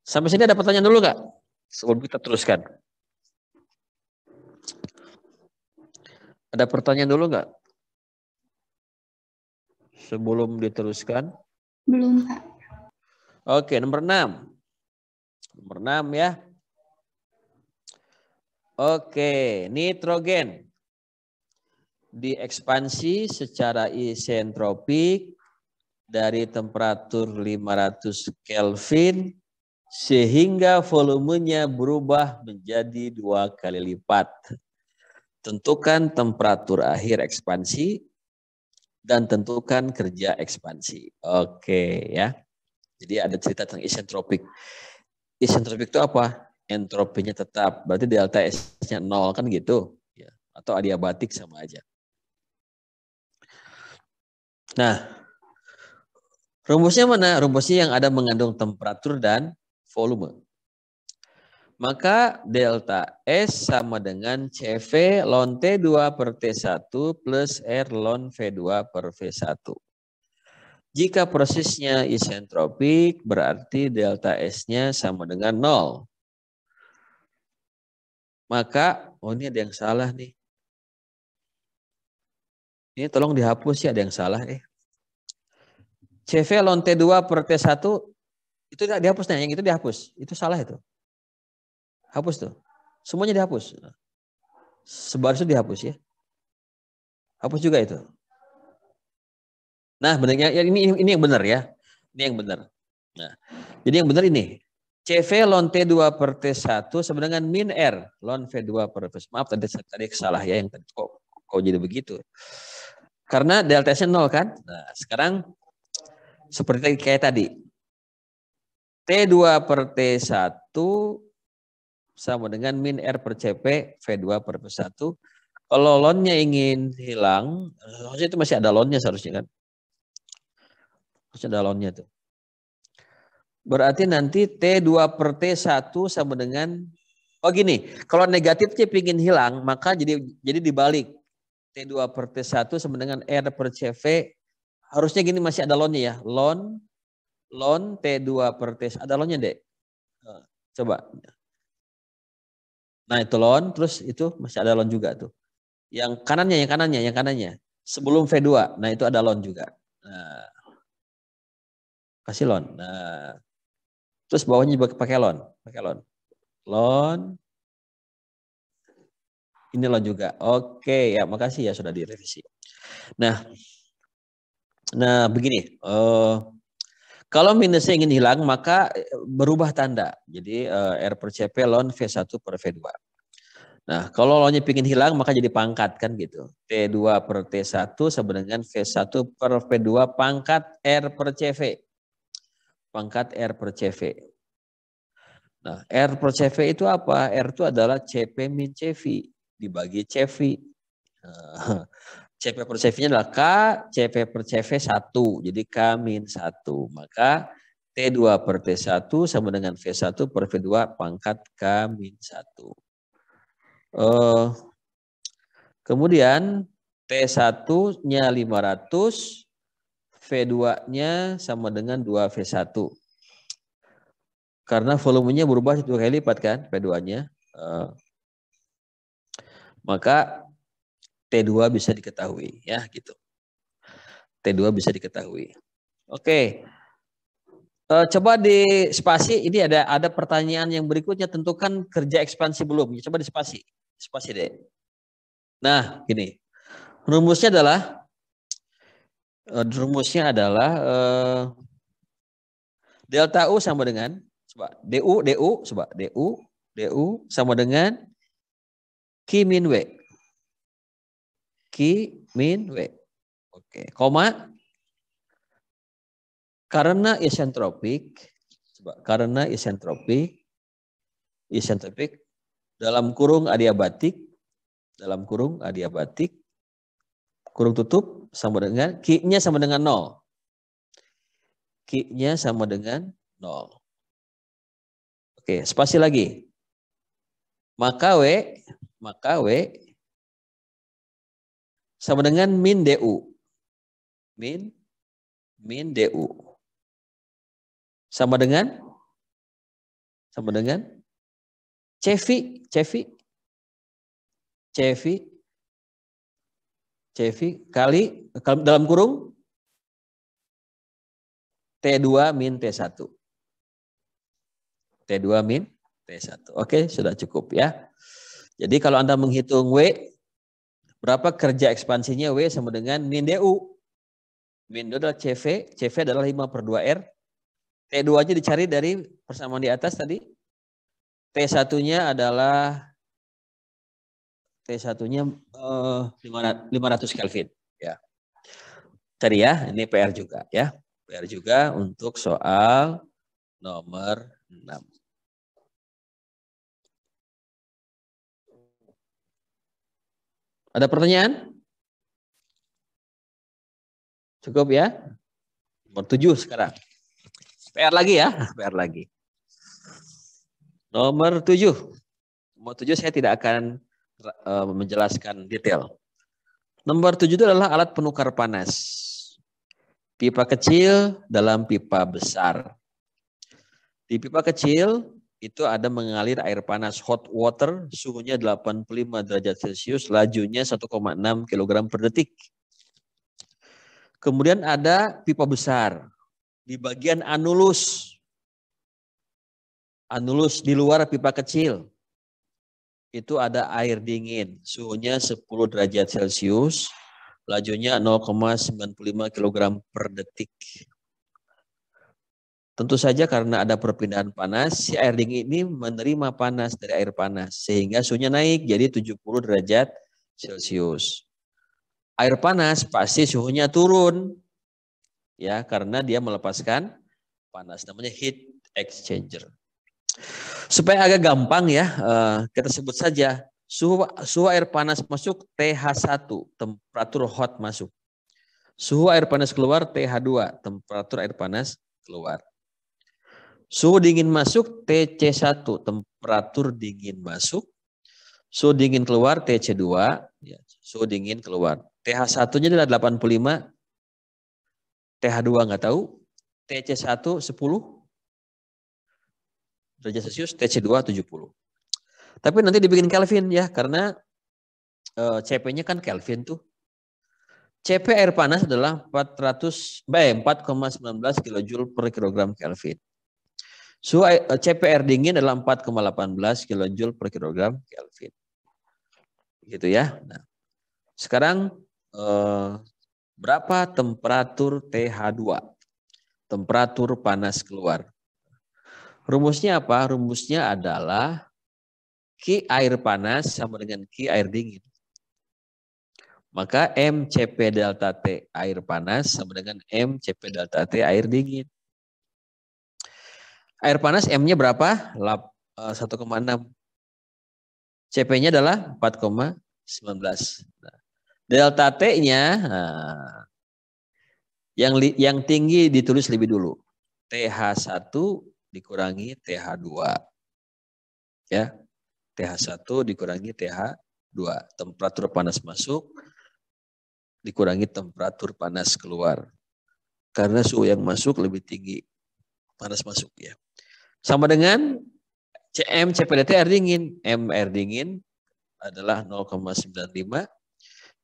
Sampai sini ada pertanyaan dulu nggak? Sebelum kita teruskan. Ada pertanyaan dulu nggak? Sebelum diteruskan. Belum, Pak. Oke, nomor 6. Nomor 6 ya. Oke, nitrogen diekspansi secara isentropik dari temperatur 500 Kelvin sehingga volumenya berubah menjadi 2 kali lipat. Tentukan temperatur akhir ekspansi dan tentukan kerja ekspansi. Oke ya. Jadi ada cerita tentang isentropik. Isentropik itu apa? Entropinya tetap. Berarti delta S-nya 0 kan gitu. Ya. Atau adiabatik sama aja. Nah, rumusnya mana? Rumusnya yang ada mengandung temperatur dan volume. Maka delta S sama dengan CV ln T2 per T1 plus R ln V2 per V1. Jika prosesnya isentropik, berarti delta S-nya sama dengan 0. Maka, oh ini ada yang salah nih. Ini tolong dihapus ya, ada yang salah. CV ln T2 per T1, itu tidak dihapus, nah yang itu dihapus. Itu salah itu. Hapus tuh. Semuanya dihapus. Sebaris itu dihapus ya. Hapus juga itu. Nah, benarnya ya ini yang benar ya. Ini yang benar. Nah, jadi yang benar ini. CV ln T2 per T1 sama dengan min R ln V2 per V1. Maaf tadi salah ya yang tadi kok jadi begitu. Karena delta S-nya 0 kan? Nah, sekarang seperti kayak tadi. T2 per T1 sama dengan min R per CP V2 per V1. Kalau ln-nya ingin hilang, harusnya itu masih ada ln-nya seharusnya kan. Harusnya ada ln-nya tuh. Berarti nanti T2 per T1 sama dengan, oh gini, kalau negatifnya ingin hilang, maka jadi dibalik. T2 per T1 sama dengan R per CV, harusnya gini masih ada ln-nya ya. Ln T2 per T1, ada ln-nya dek. Coba. Nah itu ln, terus itu masih ada ln juga tuh. Yang kanannya. Sebelum V2, nah itu ada ln juga. Nah, kasih ln. Nah, terus bawahnya juga pakai ln. Ln. Ini ln juga. Oke, ya makasih ya sudah direvisi. Nah begini. Kalau minusnya ingin hilang, maka berubah tanda. Jadi R per CP ln V1 per V2. Nah, kalau ln-nya ingin hilang, maka jadi pangkat kan gitu. T2 per T1 sama dengan V1 per V2 pangkat R per CV. Pangkat R per CV. Nah, R per CV itu apa? R itu adalah CP min CV dibagi CV. CP per CV-nya adalah K, CP per CV 1. Jadi K min 1. Maka T2 per T1 sama dengan V1 per V2 pangkat K min 1. Kemudian T1-nya 500, V2-nya sama dengan 2V1. Karena volumenya berubah 2 kali lipat kan, V2-nya. Maka T2 bisa diketahui ya gitu. T2 bisa diketahui. Oke. Coba di spasi, ini ada pertanyaan yang berikutnya, tentukan kerja ekspansi belum. Coba di spasi. Spasi deh. Nah, gini. Rumusnya adalah delta U sama dengan coba DU sama dengan Q min W. Q min W. Oke, koma. Karena isentropik dalam kurung adiabatik kurung tutup sama dengan Q-nya sama dengan 0. Q-nya sama dengan 0. Oke, spasi lagi. Maka W sama dengan min DU. Min DU. Sama dengan CV kali dalam kurung T2 min T1. T2 min T1. Oke, sudah cukup ya. Jadi kalau Anda menghitung W, berapa kerja ekspansinya W sama dengan min DU. Min DU adalah CV adalah 5/2R. T2-nya dicari dari persamaan di atas tadi. T1-nya adalah 500 Kelvin ya. Cari ya, ini PR juga ya. PR juga untuk soal nomor 6. Ada pertanyaan? Cukup ya? Nomor 7 sekarang. PR lagi ya, PR lagi. Nomor 7. Nomor 7 saya tidak akan menjelaskan detail. Nomor 7 itu adalah alat penukar panas. Pipa kecil dalam pipa besar. Di pipa kecil itu ada mengalir air panas hot water, suhunya 85 derajat Celcius, lajunya 1,6 kg per detik. Kemudian ada pipa besar. Di bagian anulus di luar pipa kecil. Itu ada air dingin, suhunya 10 derajat Celcius, lajunya 0,95 kg per detik. Tentu saja karena ada perpindahan panas, si air dingin ini menerima panas dari air panas, sehingga suhunya naik jadi 70 derajat Celcius. Air panas pasti suhunya turun, ya karena dia melepaskan panas, namanya heat exchanger. Supaya agak gampang ya, kita sebut saja suhu air panas masuk TH1, temperatur hot masuk. Suhu air panas keluar TH2, temperatur air panas keluar. Suhu dingin masuk TC1, temperatur dingin masuk. Suhu dingin keluar TC2, ya, suhu dingin keluar. TH1-nya adalah 85, TH2 nggak tahu, TC1 10 derajat Celcius, TC2 70. Tapi nanti dibikin Kelvin ya, karena CP-nya kan Kelvin tuh. CP air panas adalah 4,19 kJ per kilogram Kelvin. Suhu CP air dingin adalah 4,18 kJ per kilogram Kelvin. Gitu ya. Nah, sekarang berapa temperatur TH2? Temperatur panas keluar. Rumusnya apa? Rumusnya adalah Q air panas sama dengan Q air dingin. Maka MCP delta T air panas sama dengan MCP delta T air dingin. Air panas M-nya berapa? 1,6. CP-nya adalah 4,19. Nah, delta T-nya yang tinggi ditulis lebih dulu. TH1 dikurangi TH2. Ya. TH1 dikurangi TH2. Temperatur panas masuk dikurangi temperatur panas keluar. Karena suhu yang masuk lebih tinggi panas masuk ya. Sama dengan CM CPDT air dingin. M air dingin adalah 0,95.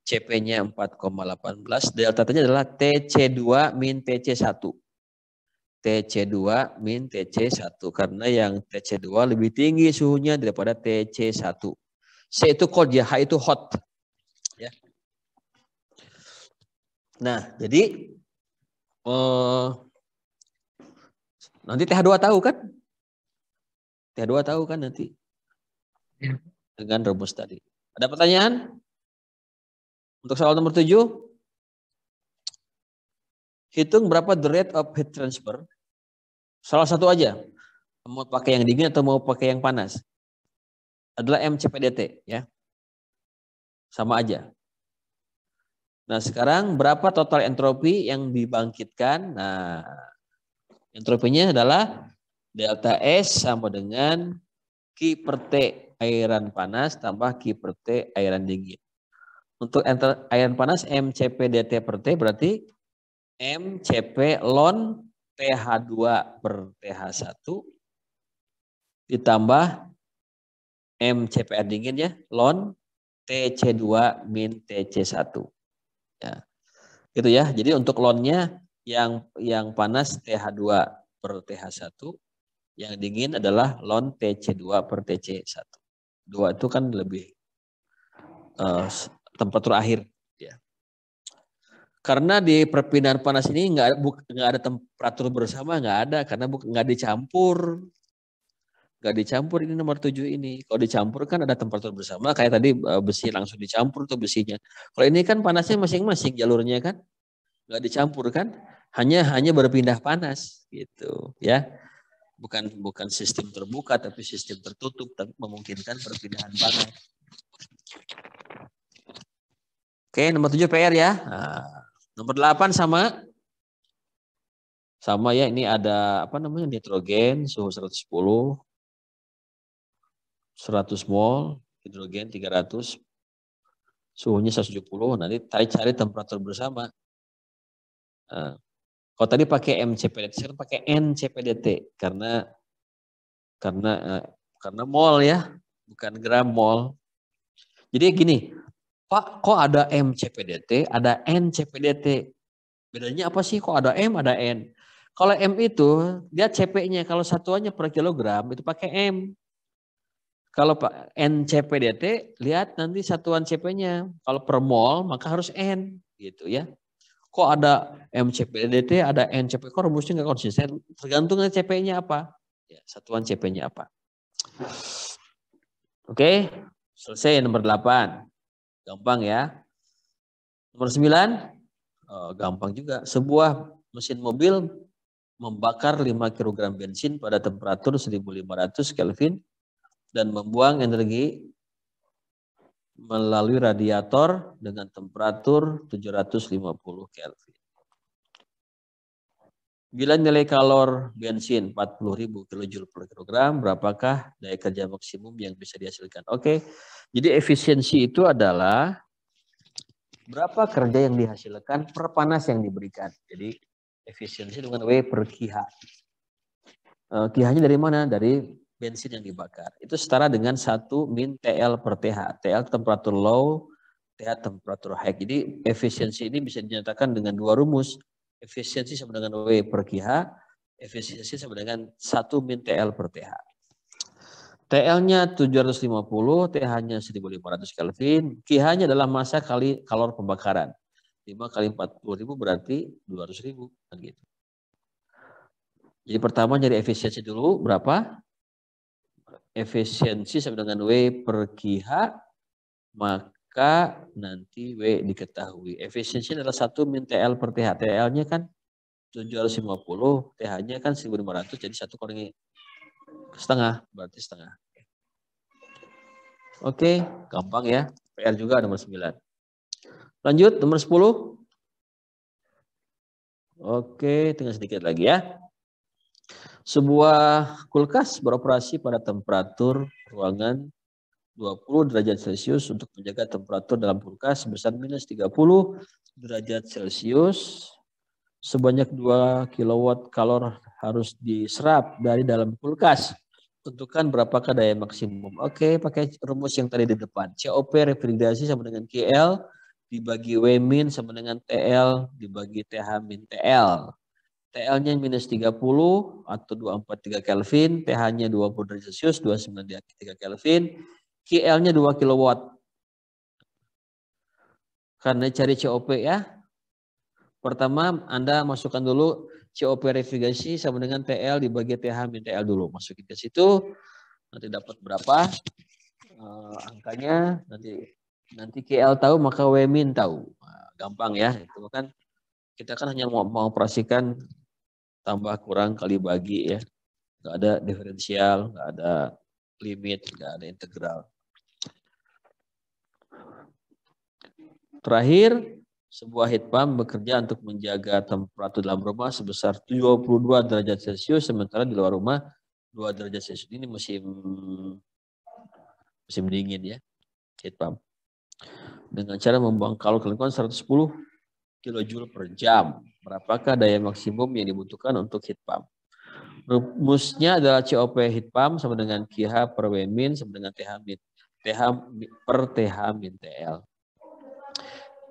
CP-nya 4,18. Delta T-nya adalah TC2 min TC1. TC2 min TC1. Karena yang TC2 lebih tinggi suhunya daripada TC1. C itu cold ya, H itu hot. Ya. Nah, jadi nanti TH2 tahu kan? TH2 tahu kan nanti? Dengan rumus tadi. Ada pertanyaan? Untuk soal nomor 7. Hitung berapa the rate of heat transfer. Salah satu aja. Mau pakai yang dingin atau mau pakai yang panas. Adalah MCPDT ya. Sama aja. Nah, sekarang berapa total entropi yang dibangkitkan? Nah, entropinya adalah delta S sama dengan Q per T airan panas tambah Q per T airan dingin. Untuk airan panas MCP DT per T berarti MCP ln TH2 per TH1 ditambah MCP air dingin ya, ln TC2 min TC1. Ya. Gitu ya. Jadi untuk lnnya yang panas TH2 per TH1, yang dingin adalah ln TC2 per TC1. 2 itu kan lebih temperatur akhir. Ya. Karena di perpindahan panas ini nggak ada temperatur bersama, nggak ada karena nggak dicampur. Nggak dicampur ini nomor 7 ini. Kalau dicampur kan ada temperatur bersama, kayak tadi besi langsung dicampur tuh besinya. Kalau ini kan panasnya masing-masing jalurnya kan, nggak dicampur kan, hanya berpindah panas gitu ya. Bukan sistem terbuka tapi sistem tertutup, tapi memungkinkan perpindahan panas. Oke, nomor 7 PR ya. Nah, nomor 8 sama ya, ini ada apa namanya nitrogen suhu 110. 100 mol, hidrogen 300, suhunya 170, nanti cari temperatur bersama. Nah, kalau tadi pakai MCPDT, sekarang pakai NCPDT karena mol ya, bukan gram mol. Jadi gini, Pak, kok ada MCPDT, ada NCPDT? Bedanya apa sih? Kok ada M, ada N? Kalau M itu, dia CP-nya, kalau satuannya per kilogram, itu pakai M. Kalau NCPDT, lihat nanti satuan CP-nya. Kalau per mol, maka harus N. Gitu ya. Kok ada MCPDT, ada NCP, kok rumusnya nggak konsisten? Tergantung CP-nya apa. Ya, satuan CP-nya apa. Oke, selesai nomor 8. Gampang ya. Nomor 9, gampang juga. Sebuah mesin mobil membakar 5 kg bensin pada temperatur 1500 Kelvin dan membuang energi melalui radiator dengan temperatur 750 Kelvin. Bila nilai kalor bensin 40.000 kJ per kilogram, berapakah daya kerja maksimum yang bisa dihasilkan? Oke, jadi efisiensi itu adalah berapa kerja yang dihasilkan per panas yang diberikan. Jadi efisiensi dengan W per KH. KH-nya dari mana? Dari bensin yang dibakar. Itu setara dengan 1 min TL per TH. TL temperatur low, TH temperatur high. Jadi efisiensi ini bisa dinyatakan dengan dua rumus. Efisiensi sama dengan W per KH, efisiensi sama dengan 1 min TL per TH. TL-nya 750, TH-nya 1500 Kelvin, KH-nya adalah massa kali kalor pembakaran. 5 kali 40.000 berarti 200.000 kan gitu. Jadi pertama nyari efisiensi dulu berapa? Efisiensi sama dengan W per KH, maka nanti W diketahui. Efisiensi adalah 1 min TL per TH. TL-nya kan 750, TH-nya kan 1500, jadi 1 kurangi setengah, berarti setengah. Oke, gampang ya. PR juga nomor 9. Lanjut, nomor 10. Oke, tinggal sedikit lagi ya. Sebuah kulkas beroperasi pada temperatur ruangan 20 derajat Celcius untuk menjaga temperatur dalam kulkas sebesar minus 30 derajat Celcius. Sebanyak 2 kW kalor harus diserap dari dalam kulkas. Tentukan berapakah daya maksimum. Oke, pakai rumus yang tadi di depan. COP refrigerasi sama dengan KL dibagi W min sama dengan TL dibagi TH min TL. TL-nya minus 30 atau 243 Kelvin, TH-nya 20 derajat Celcius, 29,3 Kelvin, KL-nya 2 kW. Karena cari COP ya. Pertama, Anda masukkan dulu COP refrigerasi sama dengan TL dibagi TH min TL dulu. Masukin ke situ, nanti dapat berapa angkanya, nanti KL tahu maka W min tahu. Nah, gampang ya, itu kan kita kan hanya mau operasikan tambah kurang kali bagi ya. Nggak ada diferensial, nggak ada limit, nggak ada integral. Terakhir, Sebuah heat pump bekerja untuk menjaga temperatur dalam rumah sebesar 72 derajat Celcius, sementara di luar rumah 2 derajat Celcius. Ini musim dingin ya, heat pump. Dengan cara membuang kalori ke lingkungan 110 kilojoule per jam. Berapakah daya maksimum yang dibutuhkan untuk heat pump? Rumusnya adalah COP heat pump sama dengan QH per W min sama dengan TH per TH min TL.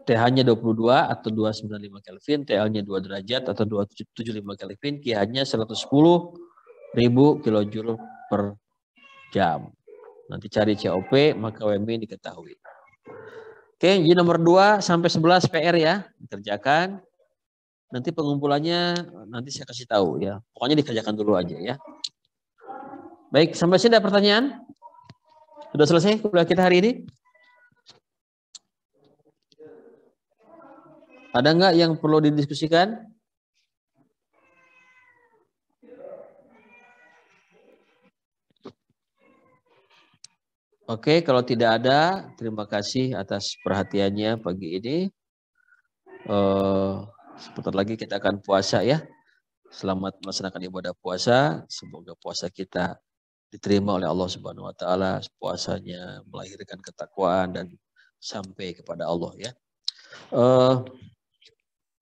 TH-nya 22 atau 295 Kelvin, TL-nya 2 derajat atau 275 Kelvin, QH-nya 110.000 kilojoule per jam. Nanti cari COP, maka WM diketahui. Oke, jadi nomor 2 sampai 11 PR ya, dikerjakan. Nanti pengumpulannya nanti saya kasih tahu ya. Pokoknya dikerjakan dulu aja ya. Baik, sampai sini ada pertanyaan? Sudah selesai kuliah kita hari ini? Ada nggak yang perlu didiskusikan? Oke, kalau tidak ada, terima kasih atas perhatiannya pagi ini. Sebentar lagi kita akan puasa ya. Selamat melaksanakan ibadah puasa. Semoga puasa kita diterima oleh Allah Subhanahu wa taala. Puasanya melahirkan ketakwaan dan sampai kepada Allah ya.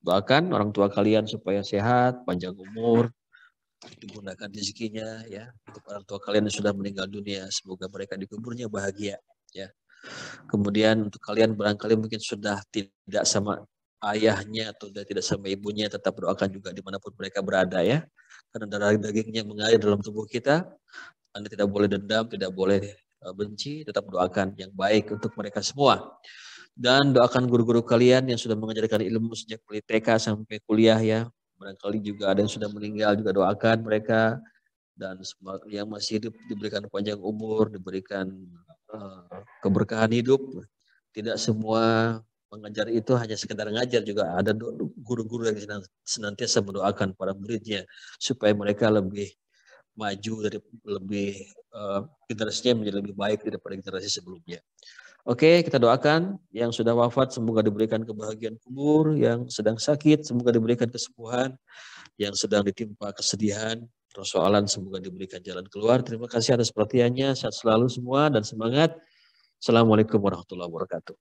Doakan orang tua kalian supaya sehat, panjang umur, digunakan rezekinya ya. Untuk orang tua kalian yang sudah meninggal dunia, semoga mereka dikuburnya bahagia ya. Kemudian untuk kalian barangkali mungkin sudah tidak sama ayahnya atau tidak sama ibunya, tetap doakan juga dimanapun mereka berada ya. Karena darah dagingnya mengalir dalam tubuh kita. Anda tidak boleh dendam, tidak boleh benci, tetap doakan yang baik untuk mereka semua. Dan doakan guru-guru kalian yang sudah mengajarkan ilmu sejak mulai TK sampai kuliah ya. Barangkali juga ada yang sudah meninggal, juga doakan mereka. Dan yang masih hidup diberikan panjang umur, diberikan keberkahan hidup. Tidak semua mengajar itu hanya sekedar ngajar, juga ada guru-guru yang senantiasa mendoakan para muridnya supaya mereka lebih maju, dari lebih generasinya menjadi lebih baik daripada generasi sebelumnya. Oke, kita doakan yang sudah wafat semoga diberikan kebahagiaan kubur, yang sedang sakit semoga diberikan kesembuhan, yang sedang ditimpa kesedihan, persoalan semoga diberikan jalan keluar. Terima kasih atas perhatiannya, sehat selalu semua dan semangat. Assalamualaikum warahmatullahi wabarakatuh.